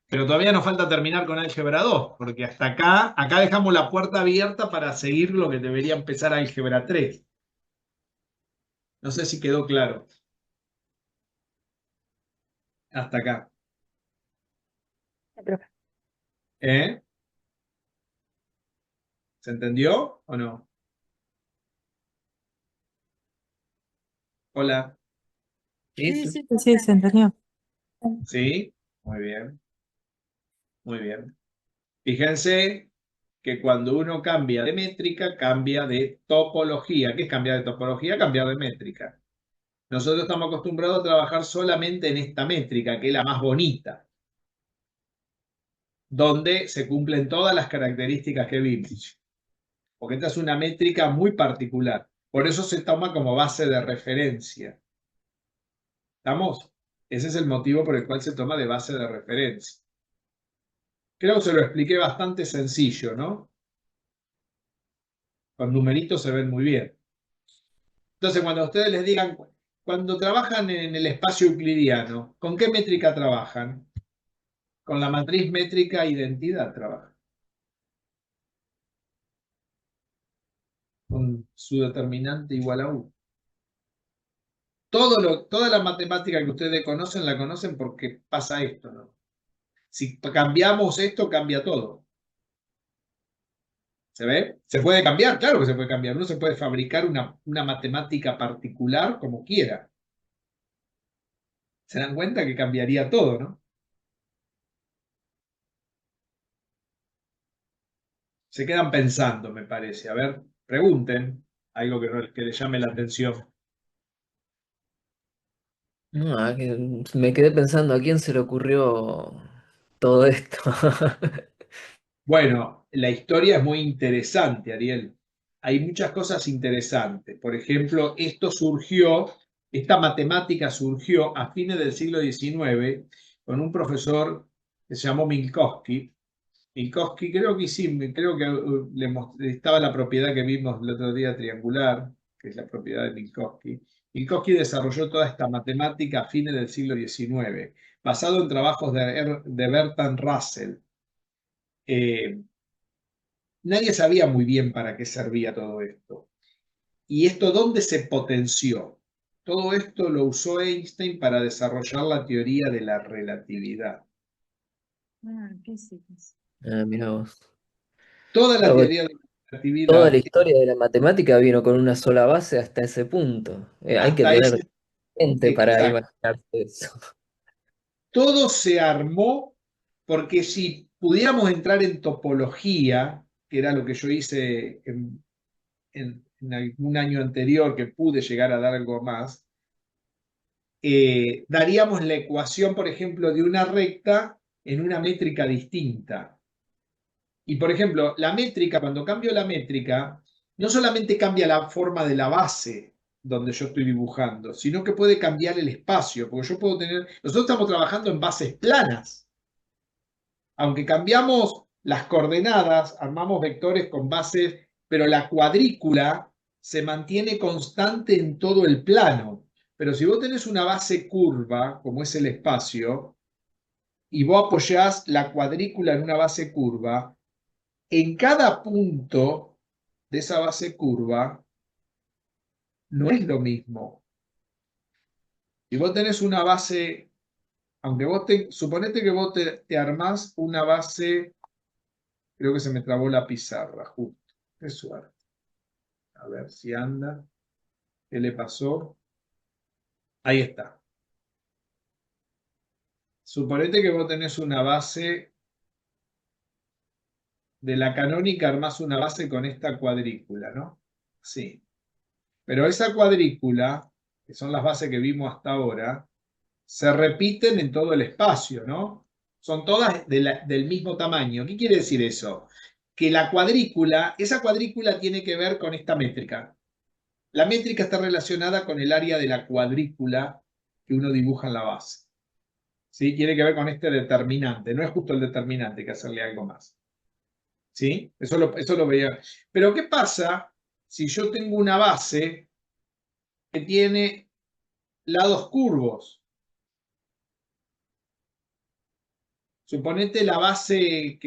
Pero todavía nos falta terminar con álgebra 2, porque hasta acá dejamos la puerta abierta para seguir lo que debería empezar álgebra 3. No sé si quedó claro. Hasta acá. ¿Eh? ¿Se entendió o no? Hola. Sí, Sí, Sí, se entendió. ¿Sí? Muy bien. Muy bien. Fíjense que cuando uno cambia de métrica, cambia de topología. ¿Qué es cambiar de topología? Cambiar de métrica. Nosotros estamos acostumbrados a trabajar solamente en esta métrica, que es la más bonita, donde se cumplen todas las características que vimos. Porque esta es una métrica muy particular. Por eso se toma como base de referencia. ¿Estamos? Ese es el motivo por el cual se toma de base de referencia. Creo que se lo expliqué bastante sencillo, ¿no? Con numeritos se ven muy bien. Entonces, cuando ustedes les digan, cuando trabajan en el espacio euclidiano, ¿con qué métrica trabajan? Con la matriz métrica identidad trabajan. Con su determinante igual a 1. Toda la matemática que ustedes conocen, la conocen porque pasa esto, ¿no? Si cambiamos esto, cambia todo. ¿Se ve? ¿Se puede cambiar? Claro que se puede cambiar. Uno se puede fabricar una matemática particular como quiera. ¿Se dan cuenta que cambiaría todo, no? Se quedan pensando, me parece. A ver, pregunten algo que les llame la atención. No, me quedé pensando a quién se le ocurrió todo esto. Bueno, la historia es muy interesante, Ariel. Hay muchas cosas interesantes. Por ejemplo, esta matemática surgió a fines del siglo XIX con un profesor que se llamó Minkowski. Minkowski, creo que estaba la propiedad que vimos el otro día triangular, que es la propiedad de Minkowski. Minkowski desarrolló toda esta matemática a fines del siglo XIX, basado en trabajos de Bertrand Russell. Nadie sabía muy bien para qué servía todo esto. ¿Y esto dónde se potenció? Todo esto lo usó Einstein para desarrollar la teoría de la relatividad. Físicas. Mirá vos. Toda la Claro, pues, teoría de la toda relatividad, la historia de la matemática vino con una sola base hasta ese punto. Hay que hasta tener ese gente para exacto, imaginarse eso. todo se armó porque si pudiéramos entrar en topología, que era lo que yo hice en algún año anterior, que pude llegar a dar algo más, daríamos la ecuación, por ejemplo, de una recta en una métrica distinta. Y, por ejemplo, la métrica, cuando cambio la métrica, no solamente cambia la forma de la base donde yo estoy dibujando, sino que puede cambiar el espacio, porque yo puedo tener, nosotros estamos trabajando en bases planas. Aunque cambiamos las coordenadas, armamos vectores con bases, pero la cuadrícula se mantiene constante en todo el plano. Pero si vos tenés una base curva, como es el espacio, y vos apoyás la cuadrícula en una base curva, en cada punto de esa base curva no es lo mismo. Si vos tenés una base, aunque suponete que vos te armás una base, creo que se me trabó la pizarra, justo. Qué suerte. A ver si anda. ¿Qué le pasó? Ahí está. Suponete que vos tenés una base de la canónica, armás una base con esta cuadrícula, ¿no? Sí. Pero esa cuadrícula, que son las bases que vimos hasta ahora, se repiten en todo el espacio, ¿no? Son todas del mismo tamaño. ¿Qué quiere decir eso? Que la cuadrícula, esa cuadrícula tiene que ver con esta métrica. La métrica está relacionada con el área de la cuadrícula que uno dibuja en la base. ¿Sí? Tiene que ver con este determinante. No es justo el determinante, hay que hacerle algo más. ¿Sí? Eso lo veía. Pero ¿qué pasa si yo tengo una base que tiene lados curvos? Suponete la base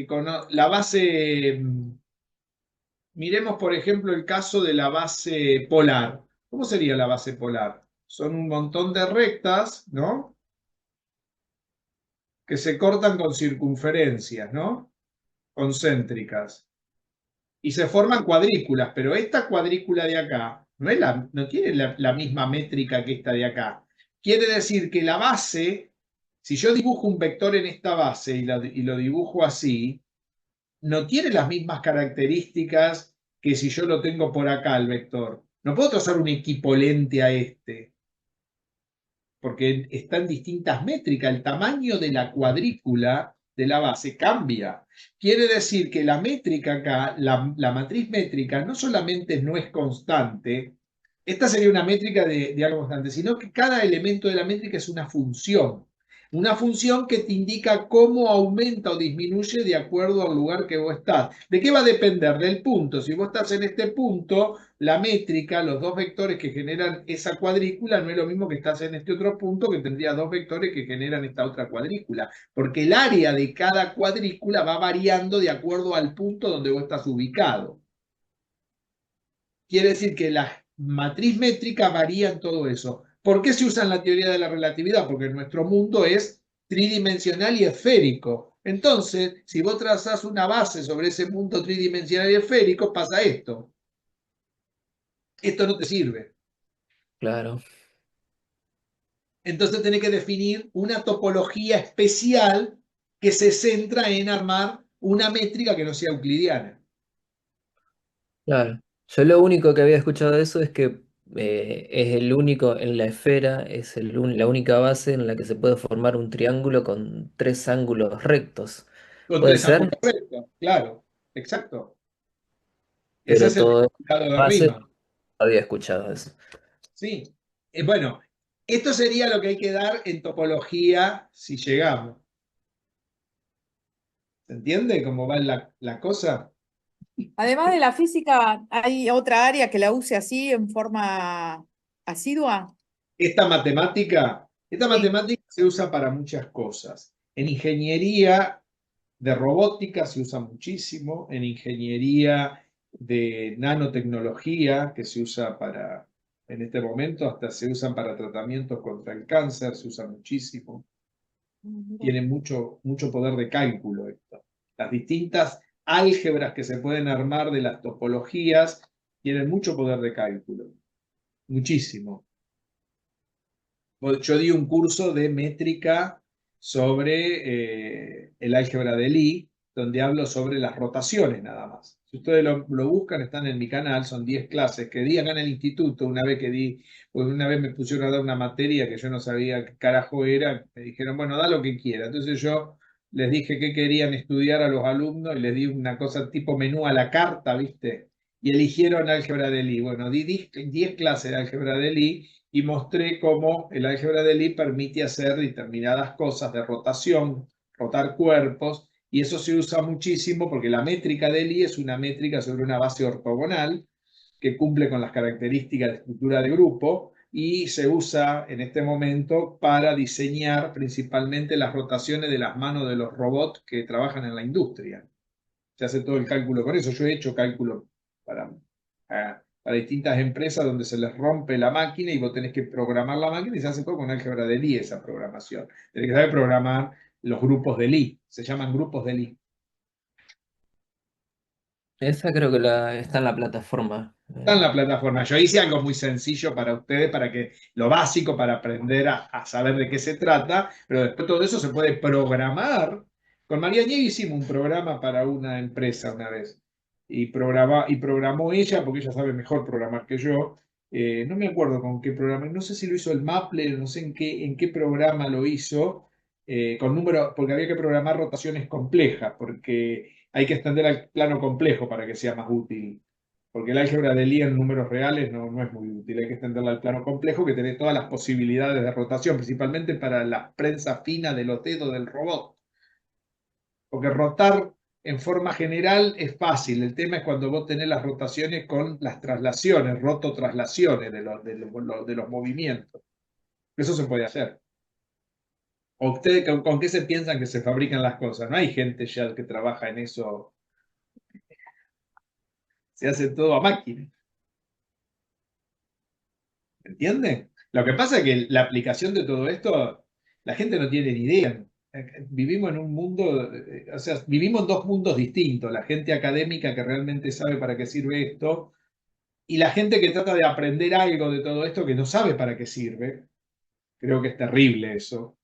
miremos por ejemplo el caso de la base polar. ¿Cómo sería la base polar? Son un montón de rectas, ¿no? Que se cortan con circunferencias, ¿no? Concéntricas. Y se forman cuadrículas, pero esta cuadrícula de acá no tiene la misma métrica que esta de acá. Quiere decir que la base, si yo dibujo un vector en esta base y lo dibujo así, no tiene las mismas características que si yo lo tengo por acá el vector. No puedo trazar un equipolente a este, porque está en distintas métricas. El tamaño de la cuadrícula de la base cambia. Quiere decir que la métrica acá, la matriz métrica, no solamente no es constante, esta sería una métrica de algo constante, sino que cada elemento de la métrica es una función. Una función que te indica cómo aumenta o disminuye de acuerdo al lugar que vos estás. ¿De qué va a depender? Del punto. Si vos estás en este punto, la métrica, los dos vectores que generan esa cuadrícula, no es lo mismo que estás en este otro punto que tendría dos vectores que generan esta otra cuadrícula. Porque el área de cada cuadrícula va variando de acuerdo al punto donde vos estás ubicado. Quiere decir que la matriz métrica varía en todo eso. ¿Por qué se usa en la teoría de la relatividad? Porque nuestro mundo es tridimensional y esférico. Entonces, si vos trazás una base sobre ese punto tridimensional y esférico, pasa esto. Esto no te sirve. Claro. Entonces tenés que definir una topología especial que se centra en armar una métrica que no sea euclidiana. Claro. Yo lo único que había escuchado de eso es que es el único, en la esfera, es la única base en la que se puede formar un triángulo con tres ángulos rectos. Con ¿Puede tres ángulos ser? rectos, claro, exacto. Ese Pero es el todo significado de base Riemann. no había escuchado eso. Sí. Bueno, esto sería lo que hay que dar en topología si llegamos. ¿Se entiende cómo va la cosa? Además de la física, ¿hay otra área que la use así en forma asidua? Esta matemática se usa para muchas cosas. En ingeniería de robótica se usa muchísimo, en ingeniería de nanotecnología, que se usa en este momento, hasta se usan para tratamientos contra el cáncer, se usa muchísimo. Tiene mucho poder de cálculo esto. Las distintas álgebras que se pueden armar de las topologías tienen mucho poder de cálculo. Muchísimo. Yo di un curso de métrica sobre el álgebra de Lie, donde hablo sobre las rotaciones nada más. Si ustedes lo buscan, están en mi canal, son 10 clases que di acá en el instituto, pues una vez me pusieron a dar una materia que yo no sabía qué carajo era, me dijeron, bueno, da lo que quiera. Entonces yo les dije qué querían estudiar a los alumnos y les di una cosa tipo menú a la carta, ¿viste? Y eligieron álgebra de Lie. Bueno, di 10 clases de álgebra de Lie y mostré cómo el álgebra de Lie permite hacer determinadas cosas de rotación, rotar cuerpos, y eso se usa muchísimo porque la métrica de Lie es una métrica sobre una base ortogonal que cumple con las características de estructura de grupo y se usa en este momento para diseñar principalmente las rotaciones de las manos de los robots que trabajan en la industria. Se hace todo el cálculo con eso. Yo he hecho cálculo para distintas empresas donde se les rompe la máquina y vos tenés que programar la máquina y se hace todo con álgebra de Lie esa programación. Tenés que saber programar los grupos de Lie, se llaman grupos de Lie. Esa creo que está en la plataforma. Está en la plataforma. Yo hice algo muy sencillo para ustedes, para que lo básico para aprender a saber de qué se trata, pero después todo eso se puede programar. Con María Ñevi hicimos un programa para una empresa una vez y programó ella, porque ella sabe mejor programar que yo. No me acuerdo con qué programa, no sé si lo hizo el Maple, no sé en qué programa lo hizo, con número, porque había que programar rotaciones complejas, porque hay que extender al plano complejo para que sea más útil. Porque el álgebra de Lie en números reales no es muy útil, hay que extenderla al plano complejo que tiene todas las posibilidades de rotación, principalmente para la prensa fina de los dedos del robot. Porque rotar en forma general es fácil, el tema es cuando vos tenés las rotaciones con las traslaciones, rototraslaciones de los movimientos. Eso se puede hacer. ¿O ustedes con qué se piensan que se fabrican las cosas? No hay gente ya que trabaja en eso, se hace todo a máquina. ¿Entiendes? Lo que pasa es que la aplicación de todo esto, la gente no tiene ni idea. Vivimos en un mundo, o sea, vivimos en dos mundos distintos. La gente académica que realmente sabe para qué sirve esto y la gente que trata de aprender algo de todo esto que no sabe para qué sirve. Creo que es terrible eso.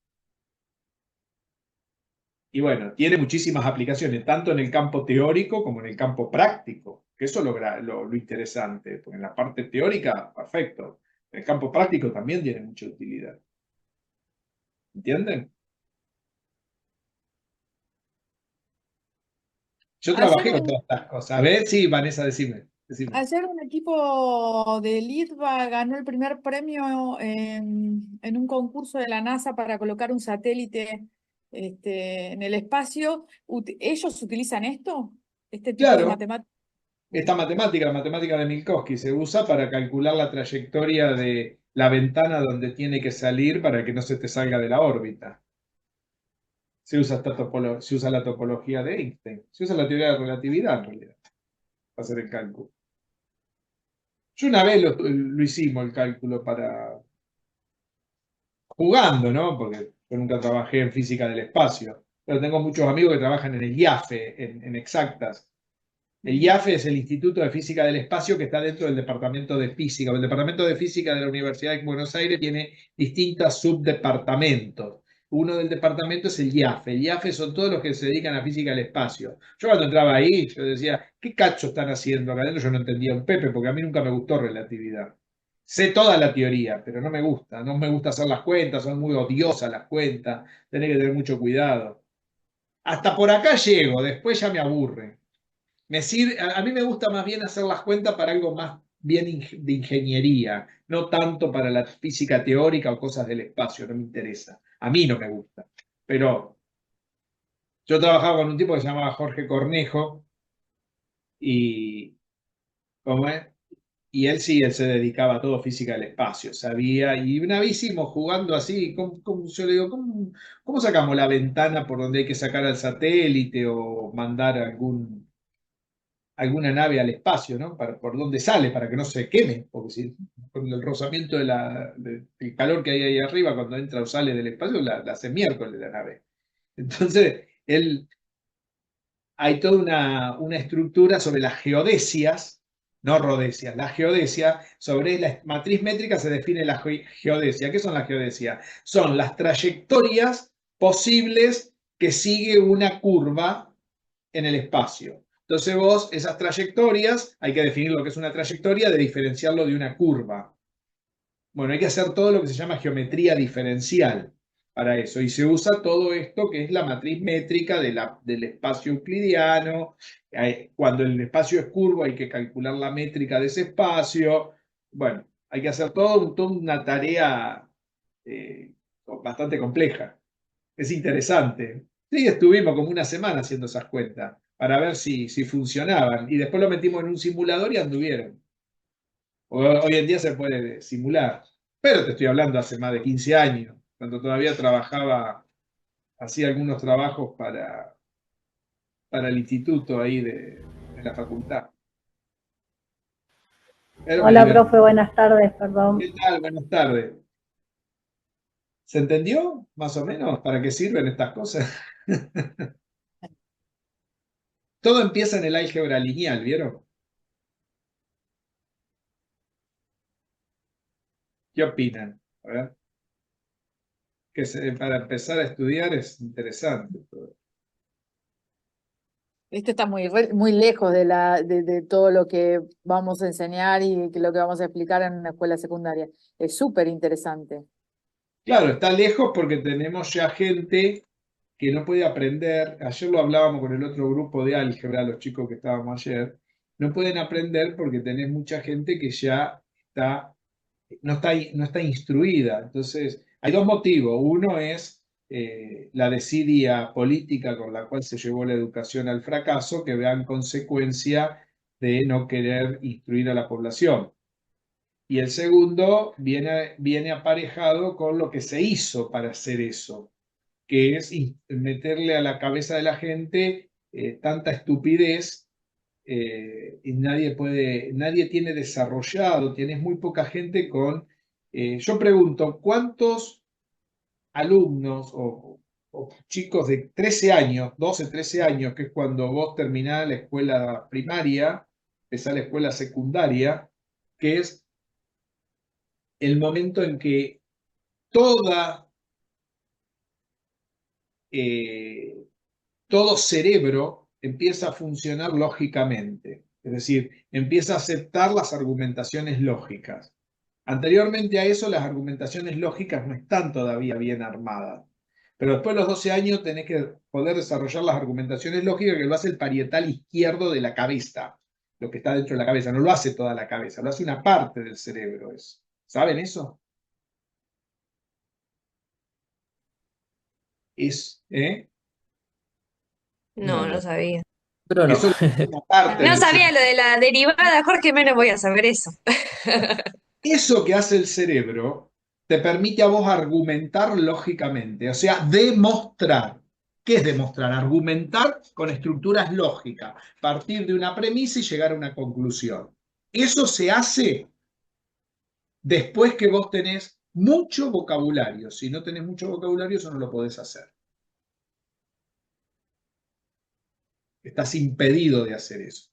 Y bueno, tiene muchísimas aplicaciones, tanto en el campo teórico como en el campo práctico, que eso es lo interesante, porque en la parte teórica, perfecto. En el campo práctico también tiene mucha utilidad. ¿Entienden? Yo Ayer trabajé con un, todas estas cosas. A ver, sí, Vanessa, decime. ayer un equipo de Litva ganó el primer premio en un concurso de la NASA para colocar un satélite en el espacio. ¿Ellos utilizan esto? ¿Este tipo de Claro, matemáticas? esta matemática, la matemática de Minkowski, se usa para calcular la trayectoria de la ventana donde tiene que salir para que no se te salga de la órbita. Se usa la topología de Einstein. Se usa la teoría de relatividad, en realidad, para hacer el cálculo. Yo una vez lo hicimos el cálculo para jugando, ¿no? Porque yo nunca trabajé en física del espacio, pero tengo muchos amigos que trabajan en el IAFE, en exactas. El IAFE es el Instituto de Física del Espacio que está dentro del Departamento de Física. El Departamento de Física de la Universidad de Buenos Aires tiene distintos subdepartamentos. Uno del departamento es el IAFE. El IAFE son todos los que se dedican a física del espacio. Yo cuando entraba ahí, yo decía, ¿qué cacho están haciendo acá adentro? Yo no entendía un pepe, porque a mí nunca me gustó relatividad. Sé toda la teoría, pero no me gusta. No me gusta hacer las cuentas, son muy odiosas las cuentas. Tenés que tener mucho cuidado. Hasta por acá llego, después ya me aburre. A mí me gusta más bien hacer las cuentas para algo más bien de ingeniería, no tanto para la física teórica o cosas del espacio, no me interesa. A mí no me gusta. Pero yo trabajaba con un tipo que se llamaba Jorge Cornejo y, ¿cómo es? Y él sí, él se dedicaba a todo física del espacio, sabía. Y una vez hicimos jugando así, yo le digo, ¿cómo sacamos la ventana por donde hay que sacar al satélite o mandar alguna nave al espacio, ¿no? Por dónde sale, para que no se queme, porque si con el rozamiento del calor que hay ahí arriba cuando entra o sale del espacio, la hace miércoles la nave. Entonces, hay toda una estructura sobre las geodesias, no rodesias, la geodesia, sobre la matriz métrica se define la geodesia. ¿Qué son las geodesias? Son las trayectorias posibles que sigue una curva en el espacio. Entonces vos, esas trayectorias, hay que definir lo que es una trayectoria, de diferenciarlo de una curva. Bueno, hay que hacer todo lo que se llama geometría diferencial para eso. Y se usa todo esto que es la matriz métrica del espacio euclidiano. Cuando el espacio es curvo hay que calcular la métrica de ese espacio. Bueno, hay que hacer toda una tarea bastante compleja. Es interesante. Sí, estuvimos como una semana haciendo esas cuentas para ver si funcionaban. Y después lo metimos en un simulador y anduvieron. Hoy en día se puede simular. Pero te estoy hablando hace más de 15 años, cuando todavía trabajaba, hacía algunos trabajos para el instituto ahí de la facultad. Pero me Hola, profe, divertí. buenas tardes, perdón. ¿Qué tal? Buenas tardes. ¿Se entendió más o menos para qué sirven estas cosas? Todo empieza en el álgebra lineal, ¿vieron? ¿Qué opinan? A ver. Para empezar a estudiar es interesante. Esto está muy lejos de todo lo que vamos a enseñar y lo que vamos a explicar en una escuela secundaria. Es súper interesante. Claro, está lejos porque tenemos ya gente que no puede aprender. Ayer lo hablábamos con el otro grupo de álgebra, los chicos que estábamos ayer. No pueden aprender porque tenés mucha gente que ya no está instruida. Entonces, hay dos motivos. Uno es la desidia política con la cual se llevó la educación al fracaso, que vean consecuencia de no querer instruir a la población. Y el segundo viene aparejado con lo que se hizo para hacer eso, que es meterle a la cabeza de la gente tanta estupidez y nadie tiene desarrollado, tienes muy poca gente con... yo pregunto, ¿cuántos alumnos o chicos de 13 años, 12, 13 años, que es cuando vos terminás la escuela primaria, empezás la escuela secundaria, que es el momento en que toda, todo cerebro empieza a funcionar lógicamente, es decir, empieza a aceptar las argumentaciones lógicas. Anteriormente a eso, las argumentaciones lógicas no están todavía bien armadas, pero después de los 12 años tenés que poder desarrollar las argumentaciones lógicas que lo hace el parietal izquierdo de la cabeza, lo que está dentro de la cabeza, no lo hace toda la cabeza, lo hace una parte del cerebro. ¿Saben eso? No, no sabía. Pero no. Eso es una parte No del sabía cerebro. lo de la derivada, Jorge, menos voy a saber eso. Eso que hace el cerebro te permite a vos argumentar lógicamente, o sea, demostrar. ¿Qué es demostrar? Argumentar con estructuras lógicas, partir de una premisa y llegar a una conclusión. Eso se hace después que vos tenés mucho vocabulario. Si no tenés mucho vocabulario, eso no lo podés hacer. Estás impedido de hacer eso.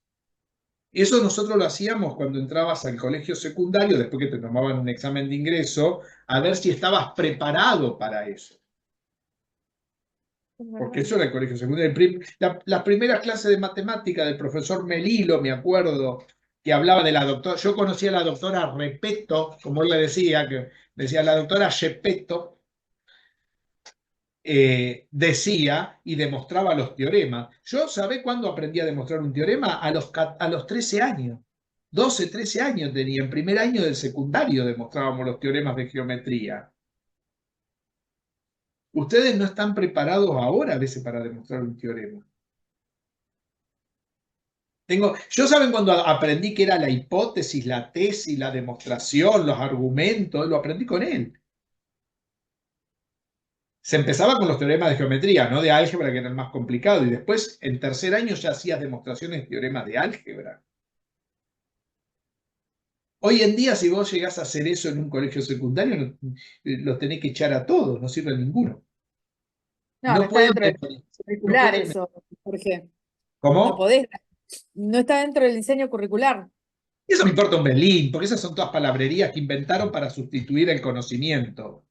Eso nosotros lo hacíamos cuando entrabas al colegio secundario, después que te tomaban un examen de ingreso, a ver si estabas preparado para eso. Porque eso era el colegio secundario. Las primeras clases de matemática del profesor Melilo, me acuerdo, que hablaba de la doctora. Yo conocía a la doctora Repetto, como él le decía, que decía la doctora Gepetto, decía y demostraba los teoremas. Yo, ¿sabés cuándo aprendí a demostrar un teorema? A los 13 años. 12, 13 años tenía. En primer año del secundario demostrábamos los teoremas de geometría. Ustedes no están preparados ahora a veces para demostrar un teorema. Yo saben cuando aprendí que era la hipótesis, la tesis, la demostración, los argumentos, lo aprendí con él. Se empezaba con los teoremas de geometría, no de álgebra, que era el más complicado, y después en tercer año ya hacías demostraciones de teoremas de álgebra. Hoy en día, si vos llegás a hacer eso en un colegio secundario, los tenés que echar a todos, no sirve a ninguno. No, No no está pueden dentro del memorizar. curricular eso, Jorge. No ¿Cómo? podés, no está dentro del diseño curricular. Eso me importa un belín, porque esas son todas palabrerías que inventaron para sustituir el conocimiento.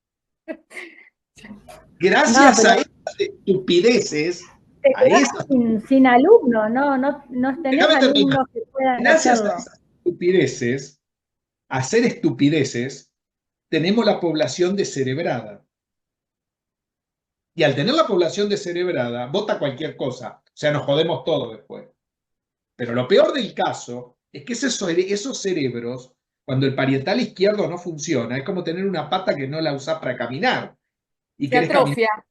Gracias No, a pero esas estupideces, te a quedás esas, sin alumnos, no tenés déjame terminar. alumnos que puedan Gracias a hacerlo. esas estupideces, a hacer estupideces, tenemos la población descerebrada. Y al tener la población descerebrada, vota cualquier cosa. O sea, nos jodemos todos después. Pero lo peor del caso es que esos cerebros, cuando el parietal izquierdo no funciona, es como tener una pata que no la usás para caminar. Y Se querés caminar. atrofia.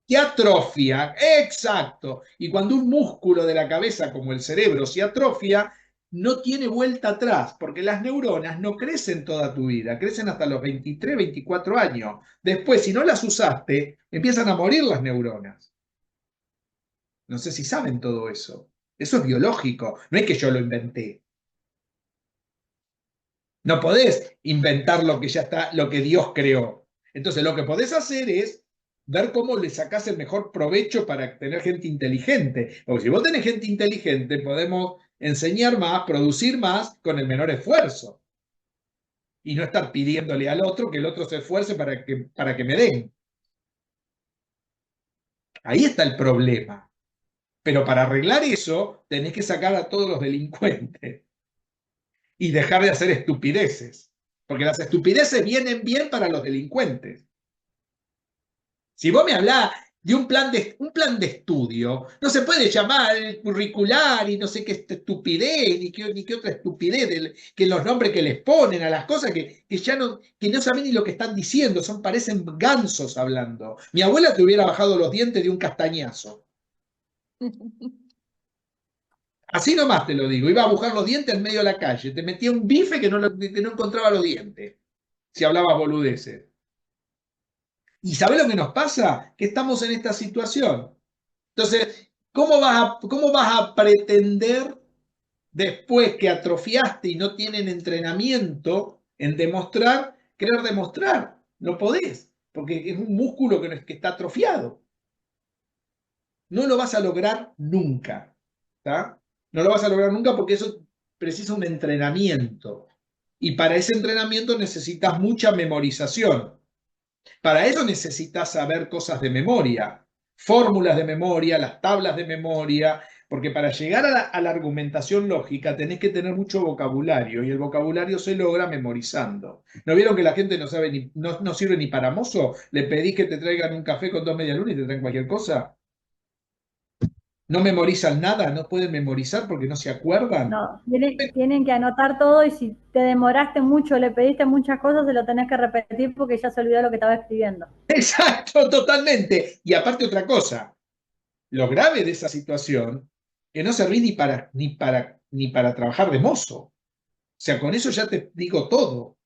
Se atrofia, exacto. Y cuando un músculo de la cabeza, como el cerebro, se atrofia, no tiene vuelta atrás, porque las neuronas no crecen toda tu vida, crecen hasta los 23, 24 años. Después, si no las usaste, empiezan a morir las neuronas. No sé si saben todo eso. Eso es biológico, no es que yo lo inventé. No podés inventar lo que ya está, lo que Dios creó. Entonces, lo que podés hacer es ver cómo le sacás el mejor provecho para tener gente inteligente. Porque si vos tenés gente inteligente, podemos enseñar más, producir más con el menor esfuerzo. Y no estar pidiéndole al otro que el otro se esfuerce para que me den. Ahí está el problema. Pero para arreglar eso, tenés que sacar a todos los delincuentes y dejar de hacer estupideces. Porque las estupideces vienen bien para los delincuentes. Si vos me hablás de un plan de estudio, no se puede llamar curricular y no sé qué estupidez, ni qué otra estupidez, que los nombres que les ponen a las cosas que ya no saben ni lo que están diciendo, parecen gansos hablando. Mi abuela te hubiera bajado los dientes de un castañazo. Así nomás te lo digo, iba a buscar los dientes en medio de la calle, te metía un bife que no encontraba los dientes, si hablabas boludeces. ¿Y sabés lo que nos pasa? Que estamos en esta situación. Entonces, ¿cómo vas a pretender, después que atrofiaste y no tienen entrenamiento en demostrar, querer demostrar? No podés, porque es un músculo que está atrofiado. No lo vas a lograr nunca. ¿Tá? No lo vas a lograr nunca porque eso precisa un entrenamiento. Y para ese entrenamiento necesitas mucha memorización. Para eso necesitas saber cosas de memoria, fórmulas de memoria, las tablas de memoria, porque para llegar a la argumentación lógica tenés que tener mucho vocabulario y el vocabulario se logra memorizando. ¿No vieron que la gente no sirve ni para mozo? ¿Le pedís que te traigan un café con 2 medialunas y te traen cualquier cosa? ¿No memorizan nada? ¿No pueden memorizar porque no se acuerdan? No, tienen que anotar todo y si te demoraste mucho, le pediste muchas cosas, se lo tenés que repetir porque ya se olvidó lo que estaba escribiendo. Exacto, totalmente. Y aparte otra cosa, lo grave de esa situación, que no servís ni para trabajar de mozo. O sea, con eso ya te digo todo.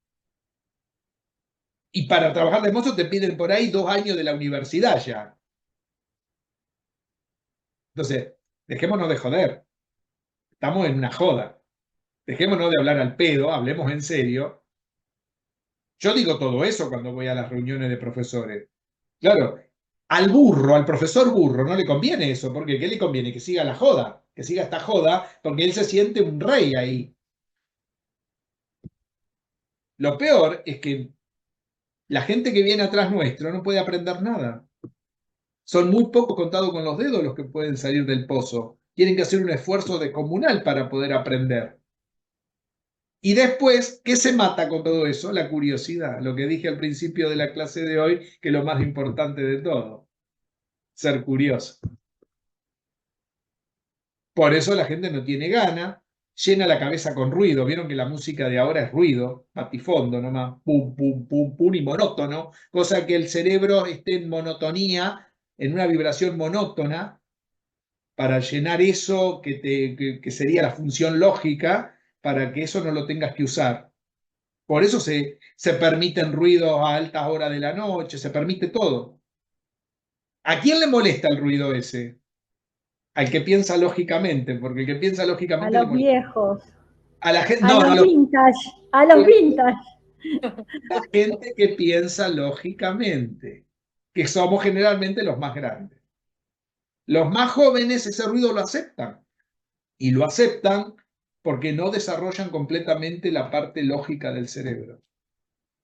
Y para trabajar de mozo te piden por ahí 2 años de la universidad ya. Entonces, dejémonos de joder. Estamos en una joda. Dejémonos de hablar al pedo, hablemos en serio. Yo digo todo eso cuando voy a las reuniones de profesores. Claro, al profesor burro, no le conviene eso, porque ¿qué le conviene? Que siga la joda, que siga esta joda, porque él se siente un rey ahí. Lo peor es que la gente que viene atrás nuestro no puede aprender nada. Son muy pocos contados con los dedos los que pueden salir del pozo. Tienen que hacer un esfuerzo descomunal para poder aprender. Y después, ¿qué se mata con todo eso? La curiosidad. Lo que dije al principio de la clase de hoy, que es lo más importante de todo. Ser curioso. Por eso la gente no tiene gana, llena la cabeza con ruido. Vieron que la música de ahora es ruido, patifondo nomás, pum, pum, pum, pum, y monótono, cosa que el cerebro esté en monotonía, en una vibración monótona, para llenar eso que sería la función lógica, para que eso no lo tengas que usar. Por eso se permiten ruidos a altas horas de la noche, se permite todo. ¿A quién le molesta el ruido ese? Al que piensa lógicamente, porque el que piensa A lógicamente le los molesta. viejos, A la gente, a no, los vintage, a los vintage. la gente que piensa lógicamente, que somos generalmente los más grandes. Los más jóvenes ese ruido lo aceptan, y lo aceptan porque no desarrollan completamente la parte lógica del cerebro.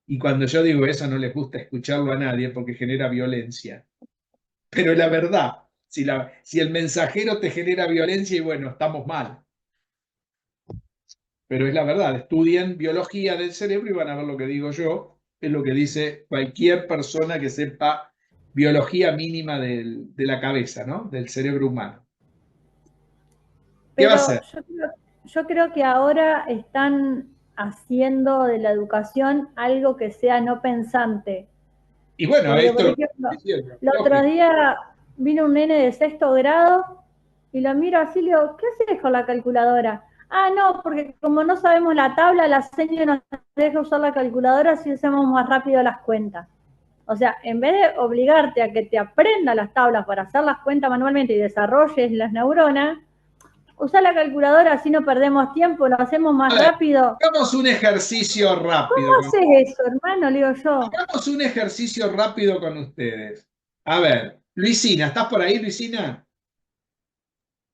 Y cuando yo digo eso no les gusta escucharlo a nadie porque genera violencia. Pero es la verdad, si el mensajero te genera violencia, y bueno, estamos mal. Pero es la verdad, estudien biología del cerebro y van a ver lo que digo yo, es lo que dice cualquier persona que sepa biología mínima de la cabeza, ¿no? Del cerebro humano. ¿Qué va a Pero hacer? yo creo que ahora están haciendo de la educación algo que sea no pensante. Y bueno, Porque, esto por es lo que ejemplo, estoy diciendo, el otro lógico. día vino un nene de 6º grado y lo miro así y le digo, ¿qué haces con la calculadora? Ah, no, porque como no sabemos la tabla, la seño nos deja usar la calculadora si hacemos más rápido las cuentas. O sea, en vez de obligarte a que te aprendas las tablas para hacer las cuentas manualmente y desarrolles las neuronas, usa la calculadora así no perdemos tiempo, lo hacemos más A ver, rápido. hagamos un ejercicio rápido. ¿Cómo haces eso, hermano? Le digo yo. Hagamos un ejercicio rápido con ustedes. A ver, Luisina, ¿estás por ahí, Luisina?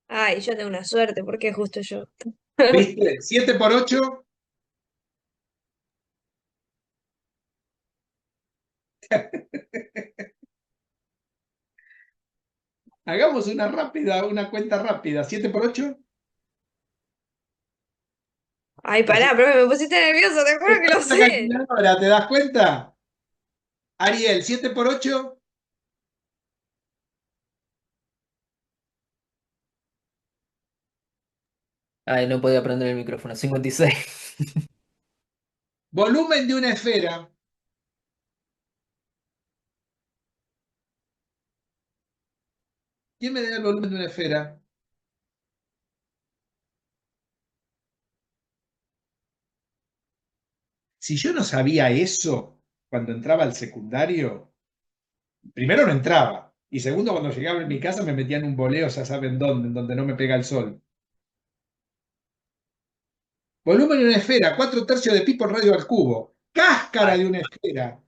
Ay, yo tengo una suerte, porque justo yo. ¿Viste? 7 por 8. Hagamos una rápida, una cuenta rápida. 7 por 8. Ay, pará, pero me pusiste nervioso, te juro que lo La sé. calculadora, ¿te das cuenta? Ariel, 7 por 8. Ay, no podía prender el micrófono. 56. Volumen de una esfera. ¿Quién me da el volumen de una esfera? Si yo no sabía eso cuando entraba al secundario, primero no entraba. Y segundo, cuando llegaba a mi casa me metía en un boleo, ya saben dónde, en donde no me pega el sol. Volumen de una esfera, 4/3 de pi por radio al cubo. Cáscara de una esfera.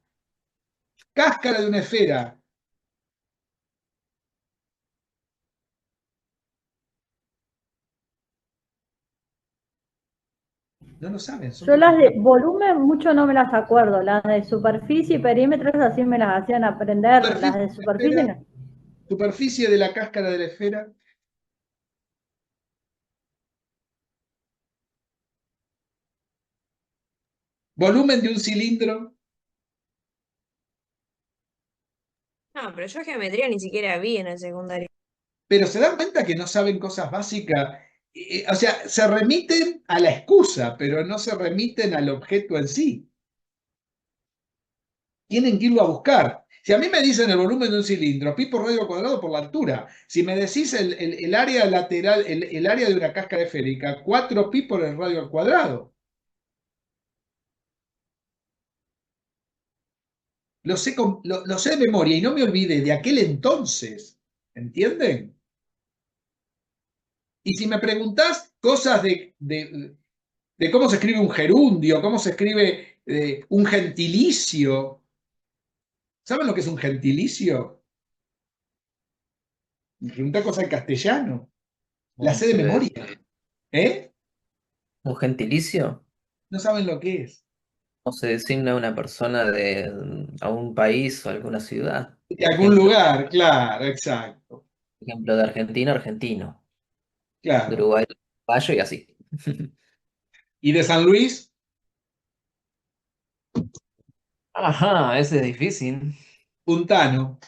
Cáscara de una esfera. No lo saben, son Yo las de cosas. volumen mucho no me las acuerdo, las de superficie y perímetros así me las hacían aprender, las Superficie de de la superficie esfera, no. superficie de la cáscara de la esfera. Volumen de un cilindro. No, pero yo geometría ni siquiera vi en el secundario. Pero se dan cuenta que no saben cosas básicas. O sea, se remiten a la excusa, pero no se remiten al objeto en sí. Tienen que irlo a buscar. Si a mí me dicen el volumen de un cilindro, pi por radio al cuadrado por la altura. Si me decís el área lateral, el área de una cáscara esférica, 4 pi por el radio al cuadrado. Lo sé de memoria y no me olvidé de aquel entonces. ¿Entienden? Y si me preguntás cosas de cómo se escribe un gerundio, cómo se escribe un gentilicio, ¿saben lo que es un gentilicio? Me pregunta cosas en castellano. La sé de memoria. ¿Eh? ¿Un gentilicio? No saben lo que es. ¿Cómo se designa a una persona a un país o alguna ciudad? De algún lugar, claro, exacto. Ejemplo de Argentina, argentino. De Claro. Uruguay, uruguayo y así. ¿Y de San Luis? Ajá, ese es difícil. Puntano.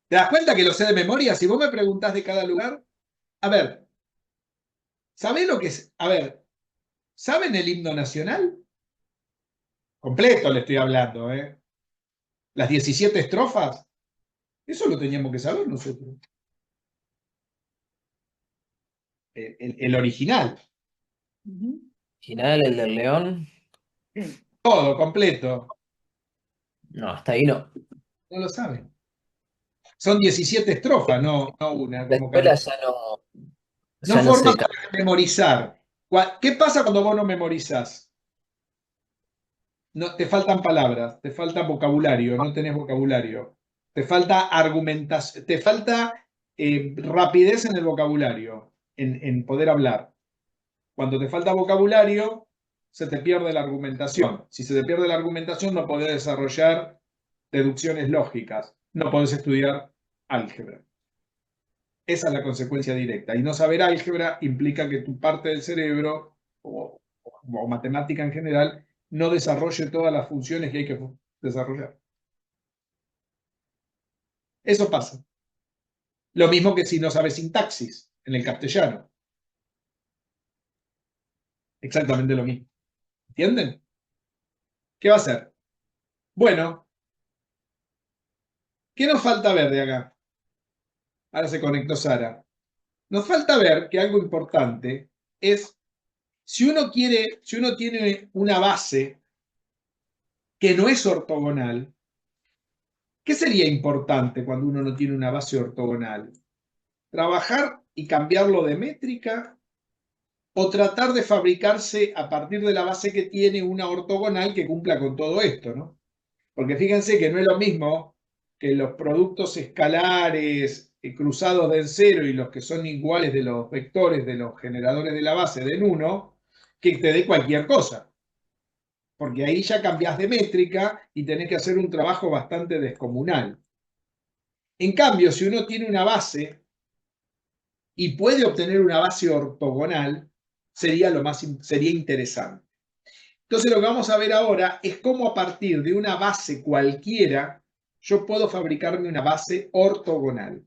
¿Te das cuenta que lo sé de memoria? Si vos me preguntás de cada lugar, a ver, ¿sabés lo que es? A ver, ¿saben el himno nacional? Completo le estoy hablando, ¿eh? Las 17 estrofas. Eso lo teníamos que saber nosotros. El original. Original, el del León. Todo, completo. No, hasta ahí no. No lo saben. Son 17 estrofas, no una, La como escuela canción. No ya no forma sé. para memorizar. ¿Qué pasa cuando vos no memorizás? No, te faltan palabras, te falta vocabulario, no tenés vocabulario. Te falta argumentación, te falta rapidez en el vocabulario, en poder hablar. Cuando te falta vocabulario, se te pierde la argumentación. Si se te pierde la argumentación, no podés desarrollar deducciones lógicas, no podés estudiar álgebra. Esa es la consecuencia directa. Y no saber álgebra implica que tu parte del cerebro, o matemática en general, no desarrolle todas las funciones que hay que desarrollar. Eso pasa. Lo mismo que si no sabes sintaxis en el castellano. Exactamente lo mismo. ¿Entienden? ¿Qué va a hacer? Bueno, ¿qué nos falta ver de acá? Ahora se conectó Sara. Nos falta ver que algo importante es, si uno tiene una base que no es ortogonal, ¿qué sería importante cuando uno no tiene una base ortogonal? ¿Trabajar y cambiarlo de métrica o tratar de fabricarse a partir de la base que tiene una ortogonal que cumpla con todo esto, ¿no? Porque fíjense que no es lo mismo que los productos escalares cruzados den 0 y los que son iguales de los vectores de los generadores de la base den 1, que te dé cualquier cosa. Porque ahí ya cambiás de métrica y tenés que hacer un trabajo bastante descomunal. En cambio, si uno tiene una base y puede obtener una base ortogonal, sería interesante. Entonces lo que vamos a ver ahora es cómo a partir de una base cualquiera yo puedo fabricarme una base ortogonal.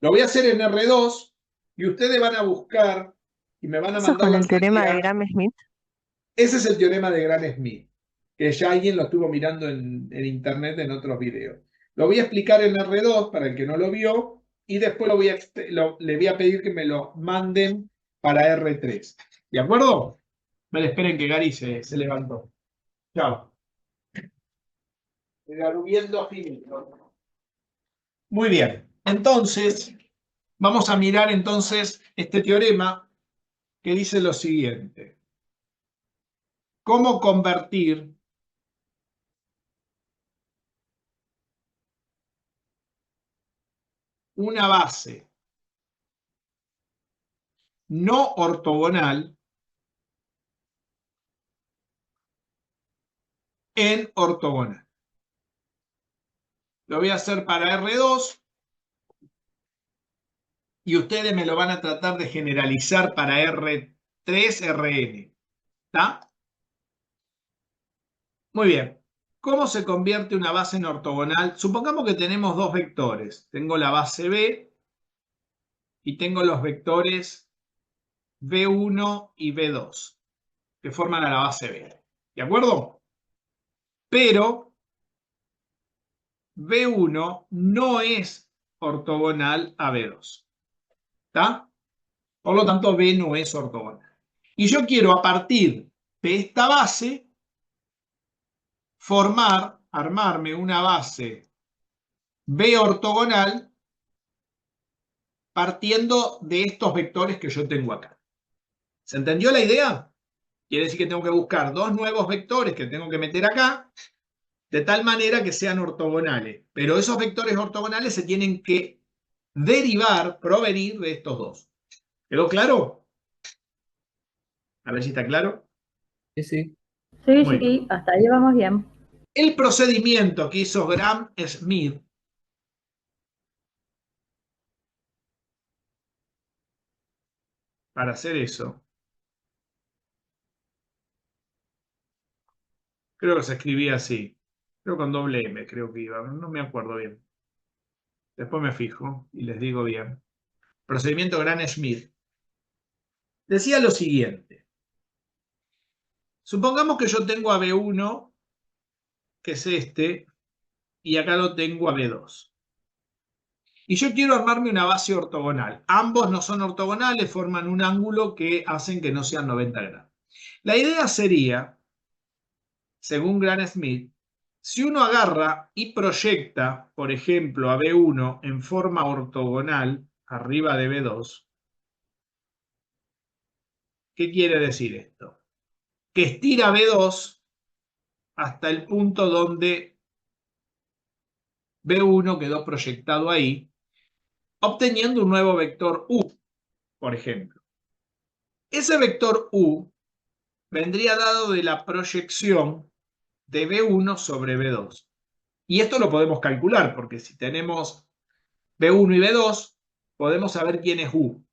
Lo voy a hacer en R2 y ustedes van a buscar y me van a Eso mandar con la el teorema de tarea. Gram-Schmidt. Ese es el teorema de Gram-Schmidt, que ya alguien lo estuvo mirando en internet en otros videos. Lo voy a explicar en R2 para el que no lo vio y después le voy a pedir que me lo manden para R3. ¿De acuerdo? Esperen que Gary se levantó. Chao. Muy bien. Entonces, vamos a mirar entonces este teorema que dice lo siguiente. ¿Cómo convertir una base no ortogonal en ortogonal? Lo voy a hacer para R2 y ustedes me lo van a tratar de generalizar para R3, Rn. ¿Está? Muy bien. ¿Cómo se convierte una base en ortogonal? Supongamos que tenemos dos vectores. Tengo la base B y tengo los vectores B1 y B2 que forman a la base B. ¿De acuerdo? Pero B1 no es ortogonal a B2. ¿Está? Por lo tanto, B no es ortogonal. Y yo quiero a partir de esta base armarme una base B ortogonal partiendo de estos vectores que yo tengo acá. ¿Se entendió la idea? Quiere decir que tengo que buscar dos nuevos vectores que tengo que meter acá, de tal manera que sean ortogonales. Pero esos vectores ortogonales se tienen que provenir de estos dos. ¿Quedó claro? A ver si está claro. Sí, sí. Sí, Muy bien. sí, hasta ahí vamos bien. El procedimiento que hizo Gram-Schmidt para hacer eso, creo que se escribía así. Creo con doble M, creo que iba. No me acuerdo bien. Después me fijo y les digo bien. Procedimiento Gram-Schmidt. Decía lo siguiente. Supongamos que yo tengo a B1, que es este, y acá lo tengo a B2. Y yo quiero armarme una base ortogonal. Ambos no son ortogonales, forman un ángulo que hacen que no sean 90 grados. La idea sería, según Gram-Schmidt, si uno agarra y proyecta, por ejemplo, a B1 en forma ortogonal arriba de B2, ¿qué quiere decir esto? Que estira B2 hasta el punto donde B1 quedó proyectado ahí, obteniendo un nuevo vector U, por ejemplo. Ese vector U vendría dado de la proyección de B1 sobre B2. Y esto lo podemos calcular, porque si tenemos B1 y B2, podemos saber quién es U.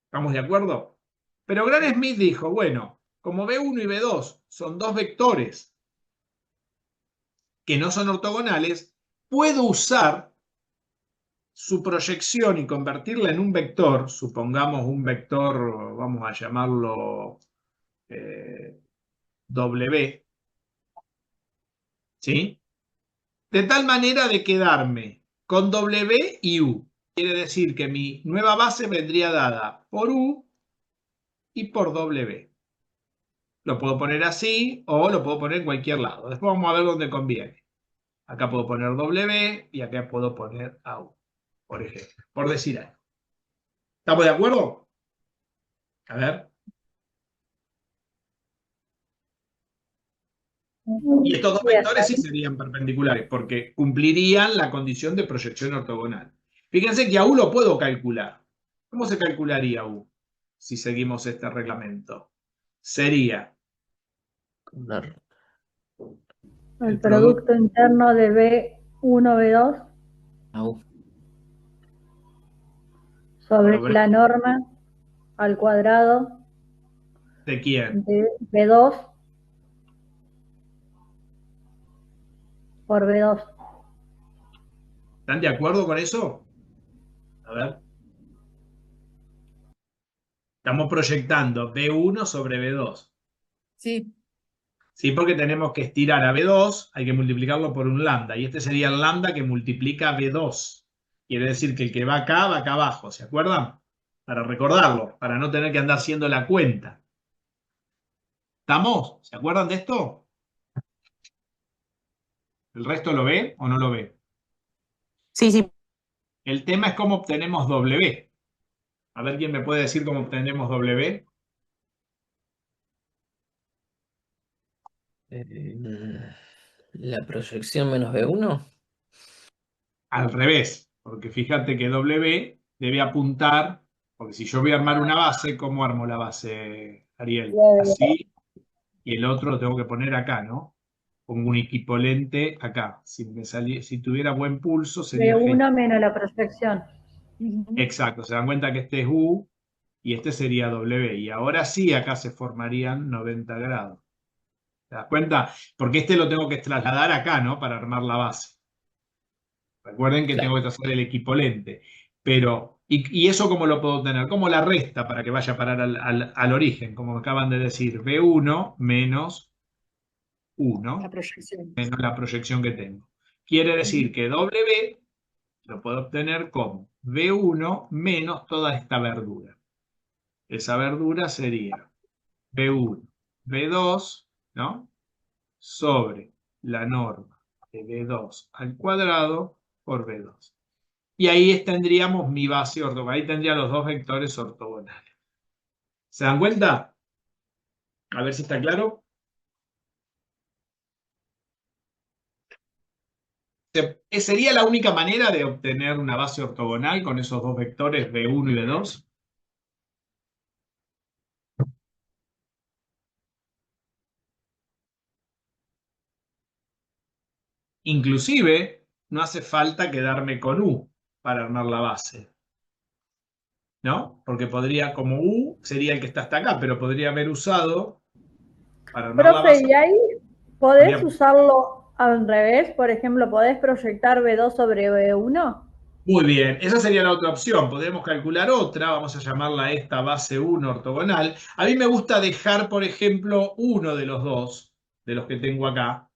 ¿Estamos de acuerdo? Pero Gram-Schmidt dijo, bueno, como B1 y B2 son dos vectores que no son ortogonales, puedo usar su proyección y convertirla en un vector, supongamos un vector, vamos a llamarlo W, ¿sí? De tal manera de quedarme con W y U. Quiere decir que mi nueva base vendría dada por U y por W. Lo puedo poner así o lo puedo poner en cualquier lado. Después vamos a ver dónde conviene. Acá puedo poner W y acá puedo poner a U, por ejemplo, por decir algo. ¿Estamos de acuerdo? A ver. Y estos dos Bien, vectores sí serían perpendiculares, porque cumplirían la condición de proyección ortogonal. Fíjense que a U lo puedo calcular. ¿Cómo se calcularía U si seguimos este reglamento? Sería Una- el el producto interno de B1, B2 Au. sobre sobre la norma al cuadrado ¿de quién? de B2 por B2. ¿Están de acuerdo con eso? A ver. Estamos proyectando B1 sobre B2. Sí, Sí, porque tenemos que estirar a B2, hay que multiplicarlo por un lambda. Y este sería el lambda que multiplica B2. Quiere decir que el que va acá abajo. ¿Se acuerdan? Para recordarlo, para no tener que andar haciendo la cuenta. ¿Estamos? ¿Se acuerdan de esto? ¿El resto lo ve o no lo ve? Sí, sí. El tema es cómo obtenemos W. A ver quién me puede decir cómo obtenemos W. La proyección menos B1. Al revés, porque fíjate que W debe apuntar, porque si yo voy a armar una base, ¿cómo armo la base, Ariel? Así, y el otro lo tengo que poner acá, ¿no? Pongo un equipolente acá. Si tuviera buen pulso, sería genial. B1 menos la proyección. ujú, Exacto, se dan cuenta que este es U y este sería W. Y ahora sí, acá se formarían 90 grados. ¿Te das cuenta? Porque este lo tengo que trasladar acá, ¿no? Para armar la base. Recuerden que tengo Claro. que trazar el equipolente. Pero, ¿y eso cómo lo puedo obtener? ¿Cómo la resta para que vaya a parar al origen? Como me acaban de decir, B1 menos la 1 proyección. menos la proyección que tengo. Quiere decir que W lo puedo obtener como B1 menos toda esta verdura. Esa verdura sería B1, B2, ¿no? Sobre la norma de B2 al cuadrado por B2. Y ahí tendríamos mi base ortogonal. Ahí tendría los dos vectores ortogonales. ¿Se dan cuenta? A ver si está claro. ¿Sería la única manera de obtener una base ortogonal con esos dos vectores B1 y B2? Inclusive, no hace falta quedarme con U para armar la base, ¿no? Porque podría, como U sería el que está hasta acá, pero podría haber usado, para armar la Profe, base, ¿y ahí podés podría... usarlo al revés? Por ejemplo, ¿podés proyectar B2 sobre B1? Muy bien, esa sería la otra opción. Podemos calcular otra, vamos a llamarla esta base 1 ortogonal. A mí me gusta dejar, por ejemplo, uno de los dos, de los que tengo acá.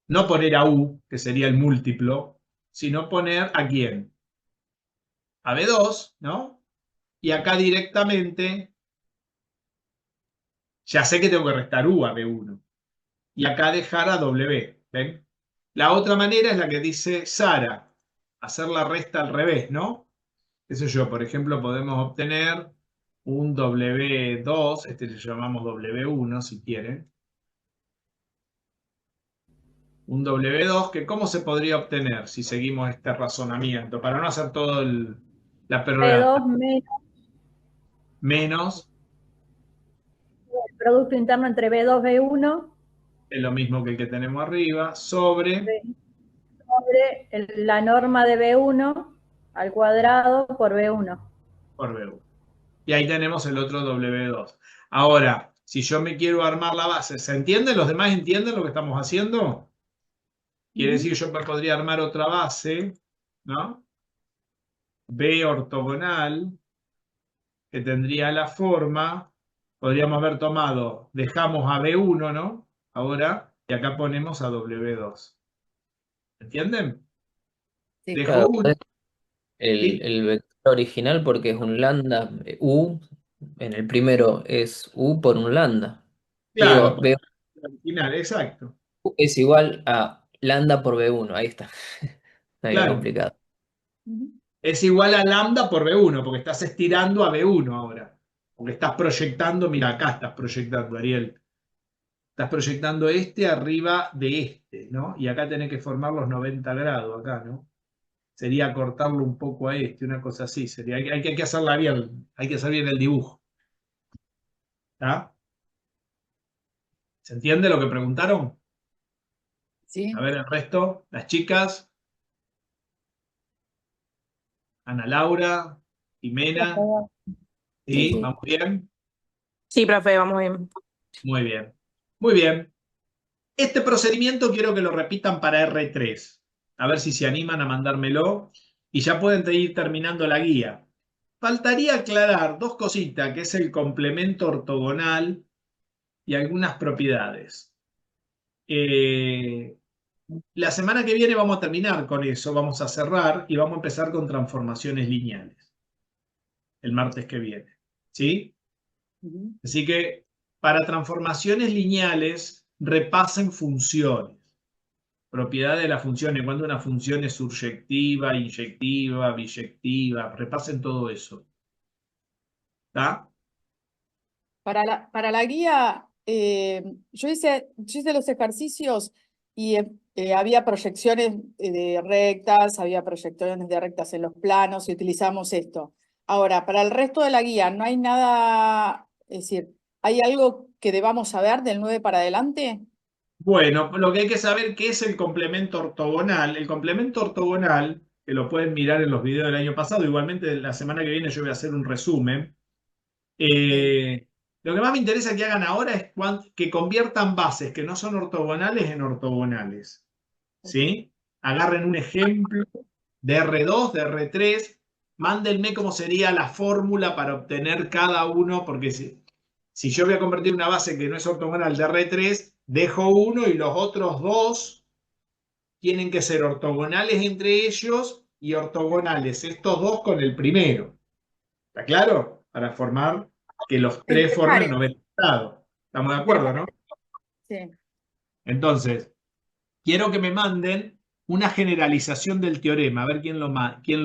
No poner a U, que sería el múltiplo, sino poner a quién. A B2, ¿no? Y acá directamente, ya sé que tengo que restar U a B1. Y acá dejar a W, ¿ven? La otra manera es la que dice Sara, hacer la resta al revés, ¿no? Qué sé yo, por ejemplo, podemos obtener un W2, este le llamamos W1 si quieren. Un W2 que ¿cómo se podría obtener si seguimos este razonamiento? Para no hacer todo la perorata. B2 menos Menos el producto interno entre B2 B1 es lo mismo que el que tenemos arriba, sobre sobre la norma de B1 al cuadrado por B1. por B1. Y ahí tenemos el otro W2. Ahora, si yo me quiero armar la base, ¿se entiende? ¿Los demás entienden lo que estamos haciendo? Quiere decir que yo me podría armar otra base, ¿no? B ortogonal, que tendría la forma, podríamos haber tomado, dejamos a B1, ¿no? Ahora, y acá ponemos a W2. ¿Entienden? Sí. Dejo Claro, uno, ¿sí? el vector original porque es un lambda U. En el primero es U por un lambda. Claro, Digo, B al final, exacto. es igual a lambda por B1. Ahí está. No había Claro, complicado. Ujú. es igual a lambda por B1, porque estás estirando a B1 ahora. Porque estás proyectando, mira, acá estás proyectando, Ariel. Estás proyectando este arriba de este, ¿no? Y acá tenés que formar los 90 grados, acá, ¿no? Sería cortarlo un poco a este, una cosa así. Hay que hacerla bien, hay que hacer bien el dibujo. ¿Está? ¿Se entiende lo que preguntaron? ¿Sí? A ver el resto, las chicas. Ana Laura, Jimena. Sí, ¿Sí? sí. ¿Vamos bien? Sí, profe, vamos bien. Muy bien. Muy bien. Este procedimiento quiero que lo repitan para R3. A ver si se animan a mandármelo. Y ya pueden ir terminando la guía. Faltaría aclarar dos cositas, que es el complemento ortogonal y algunas propiedades. La semana que viene vamos a terminar con eso, vamos a cerrar y vamos a empezar con transformaciones lineales. El martes que viene. ¿Sí? Ujú. Así que para transformaciones lineales, repasen funciones. Propiedades de las funciones, cuando una función es surjectiva, inyectiva, biyectiva, repasen todo eso. ¿Está? Para la guía, yo hice los ejercicios y había proyecciones de rectas, había proyecciones de rectas en los planos y utilizamos esto. Ahora, para el resto de la guía, ¿no hay nada, es decir, hay algo que debamos saber del 9 para adelante? Bueno, lo que hay que saber qué es el complemento ortogonal. El complemento ortogonal, que lo pueden mirar en los videos del año pasado, igualmente la semana que viene yo voy a hacer un resumen. Lo que más me interesa que hagan ahora es que conviertan bases que no son ortogonales en ortogonales. ¿Sí? Agarren un ejemplo de R2, de R3, mándenme cómo sería la fórmula para obtener cada uno, porque si yo voy a convertir una base que no es ortogonal de R3, dejo uno y los otros dos tienen que ser ortogonales entre ellos y ortogonales estos dos con el primero. ¿Está claro? Para formar que los tres Entre formen pares. 90 grados. ¿Estamos de Entre acuerdo, no? Sí. Entonces, quiero que me manden una generalización del teorema, a ver quién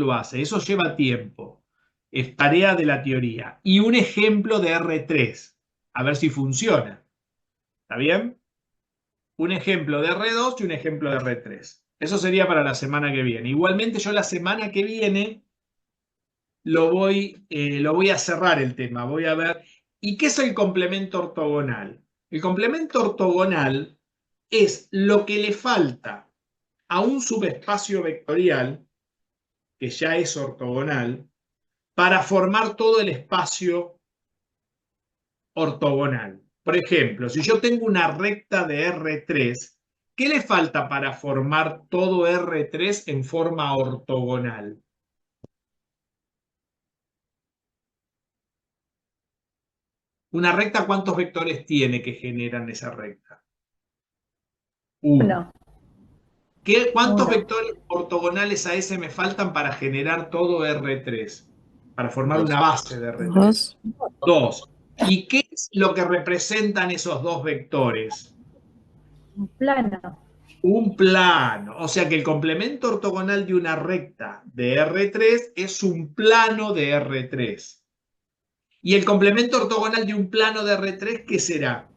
lo hace. Eso lleva tiempo. Es tarea de la teoría. Y un ejemplo de R3, a ver si funciona. ¿Está bien? Un ejemplo de R2 y un ejemplo de R3. Eso sería para la semana que viene. Igualmente yo la semana que viene lo voy a cerrar el tema. Voy a ver. ¿Y qué es el complemento ortogonal? El complemento ortogonal es lo que le falta a un subespacio vectorial, que ya es ortogonal, para formar todo el espacio ortogonal. Por ejemplo, si yo tengo una recta de R3, ¿qué le falta para formar todo R3 en forma ortogonal? Una recta, ¿cuántos vectores tiene que generan esa recta? Uno. ¿Cuántos Uno. vectores ortogonales a ese me faltan para generar todo R3? Para formar Dos. una base de R3. Dos. Dos. ¿Y qué es lo que representan esos dos vectores? Un plano. Un plano. O sea que el complemento ortogonal de una recta de R3 es un plano de R3. ¿Y el complemento ortogonal de un plano de R3 qué será?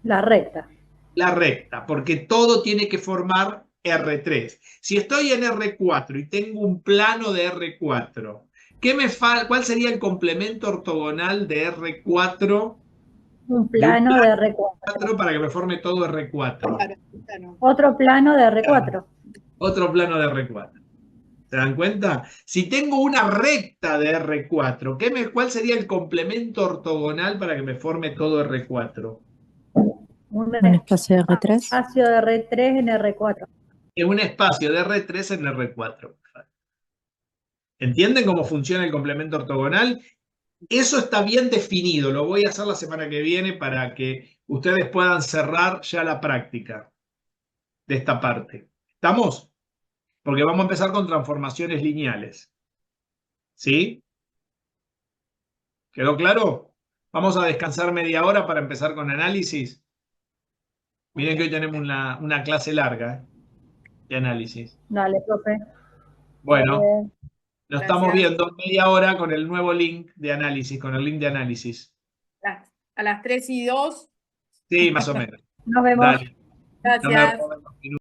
La recta. La recta, porque todo tiene que formar R3. Si estoy en R4 y tengo un plano de R4, ¿cuál sería el complemento ortogonal de R4? Un De un plano de R4. para que me forme todo R4. Claro, claro. Otro plano de R4. Otro plano de R4. ¿Se dan cuenta? Si tengo una recta de R4, ¿cuál sería el complemento ortogonal para que me forme todo R4? Un Un espacio de R3. espacio de R3 en R4. Es un espacio de R3 en R4. ¿Entienden cómo funciona el complemento ortogonal? Eso está bien definido. Lo voy a hacer la semana que viene para que ustedes puedan cerrar ya la práctica de esta parte. ¿Estamos? Porque vamos a empezar con transformaciones lineales. ¿Sí? ¿Quedó claro? Vamos a descansar media hora para empezar con análisis. Miren que hoy tenemos una clase larga de análisis. Dale, profe. Bueno, Dale. lo estamos Gracias. viendo media hora con el nuevo link de análisis, con el link de análisis. A las 3:02. Sí, más o menos. Nos vemos. Dale, no me Gracias. roben los minutos.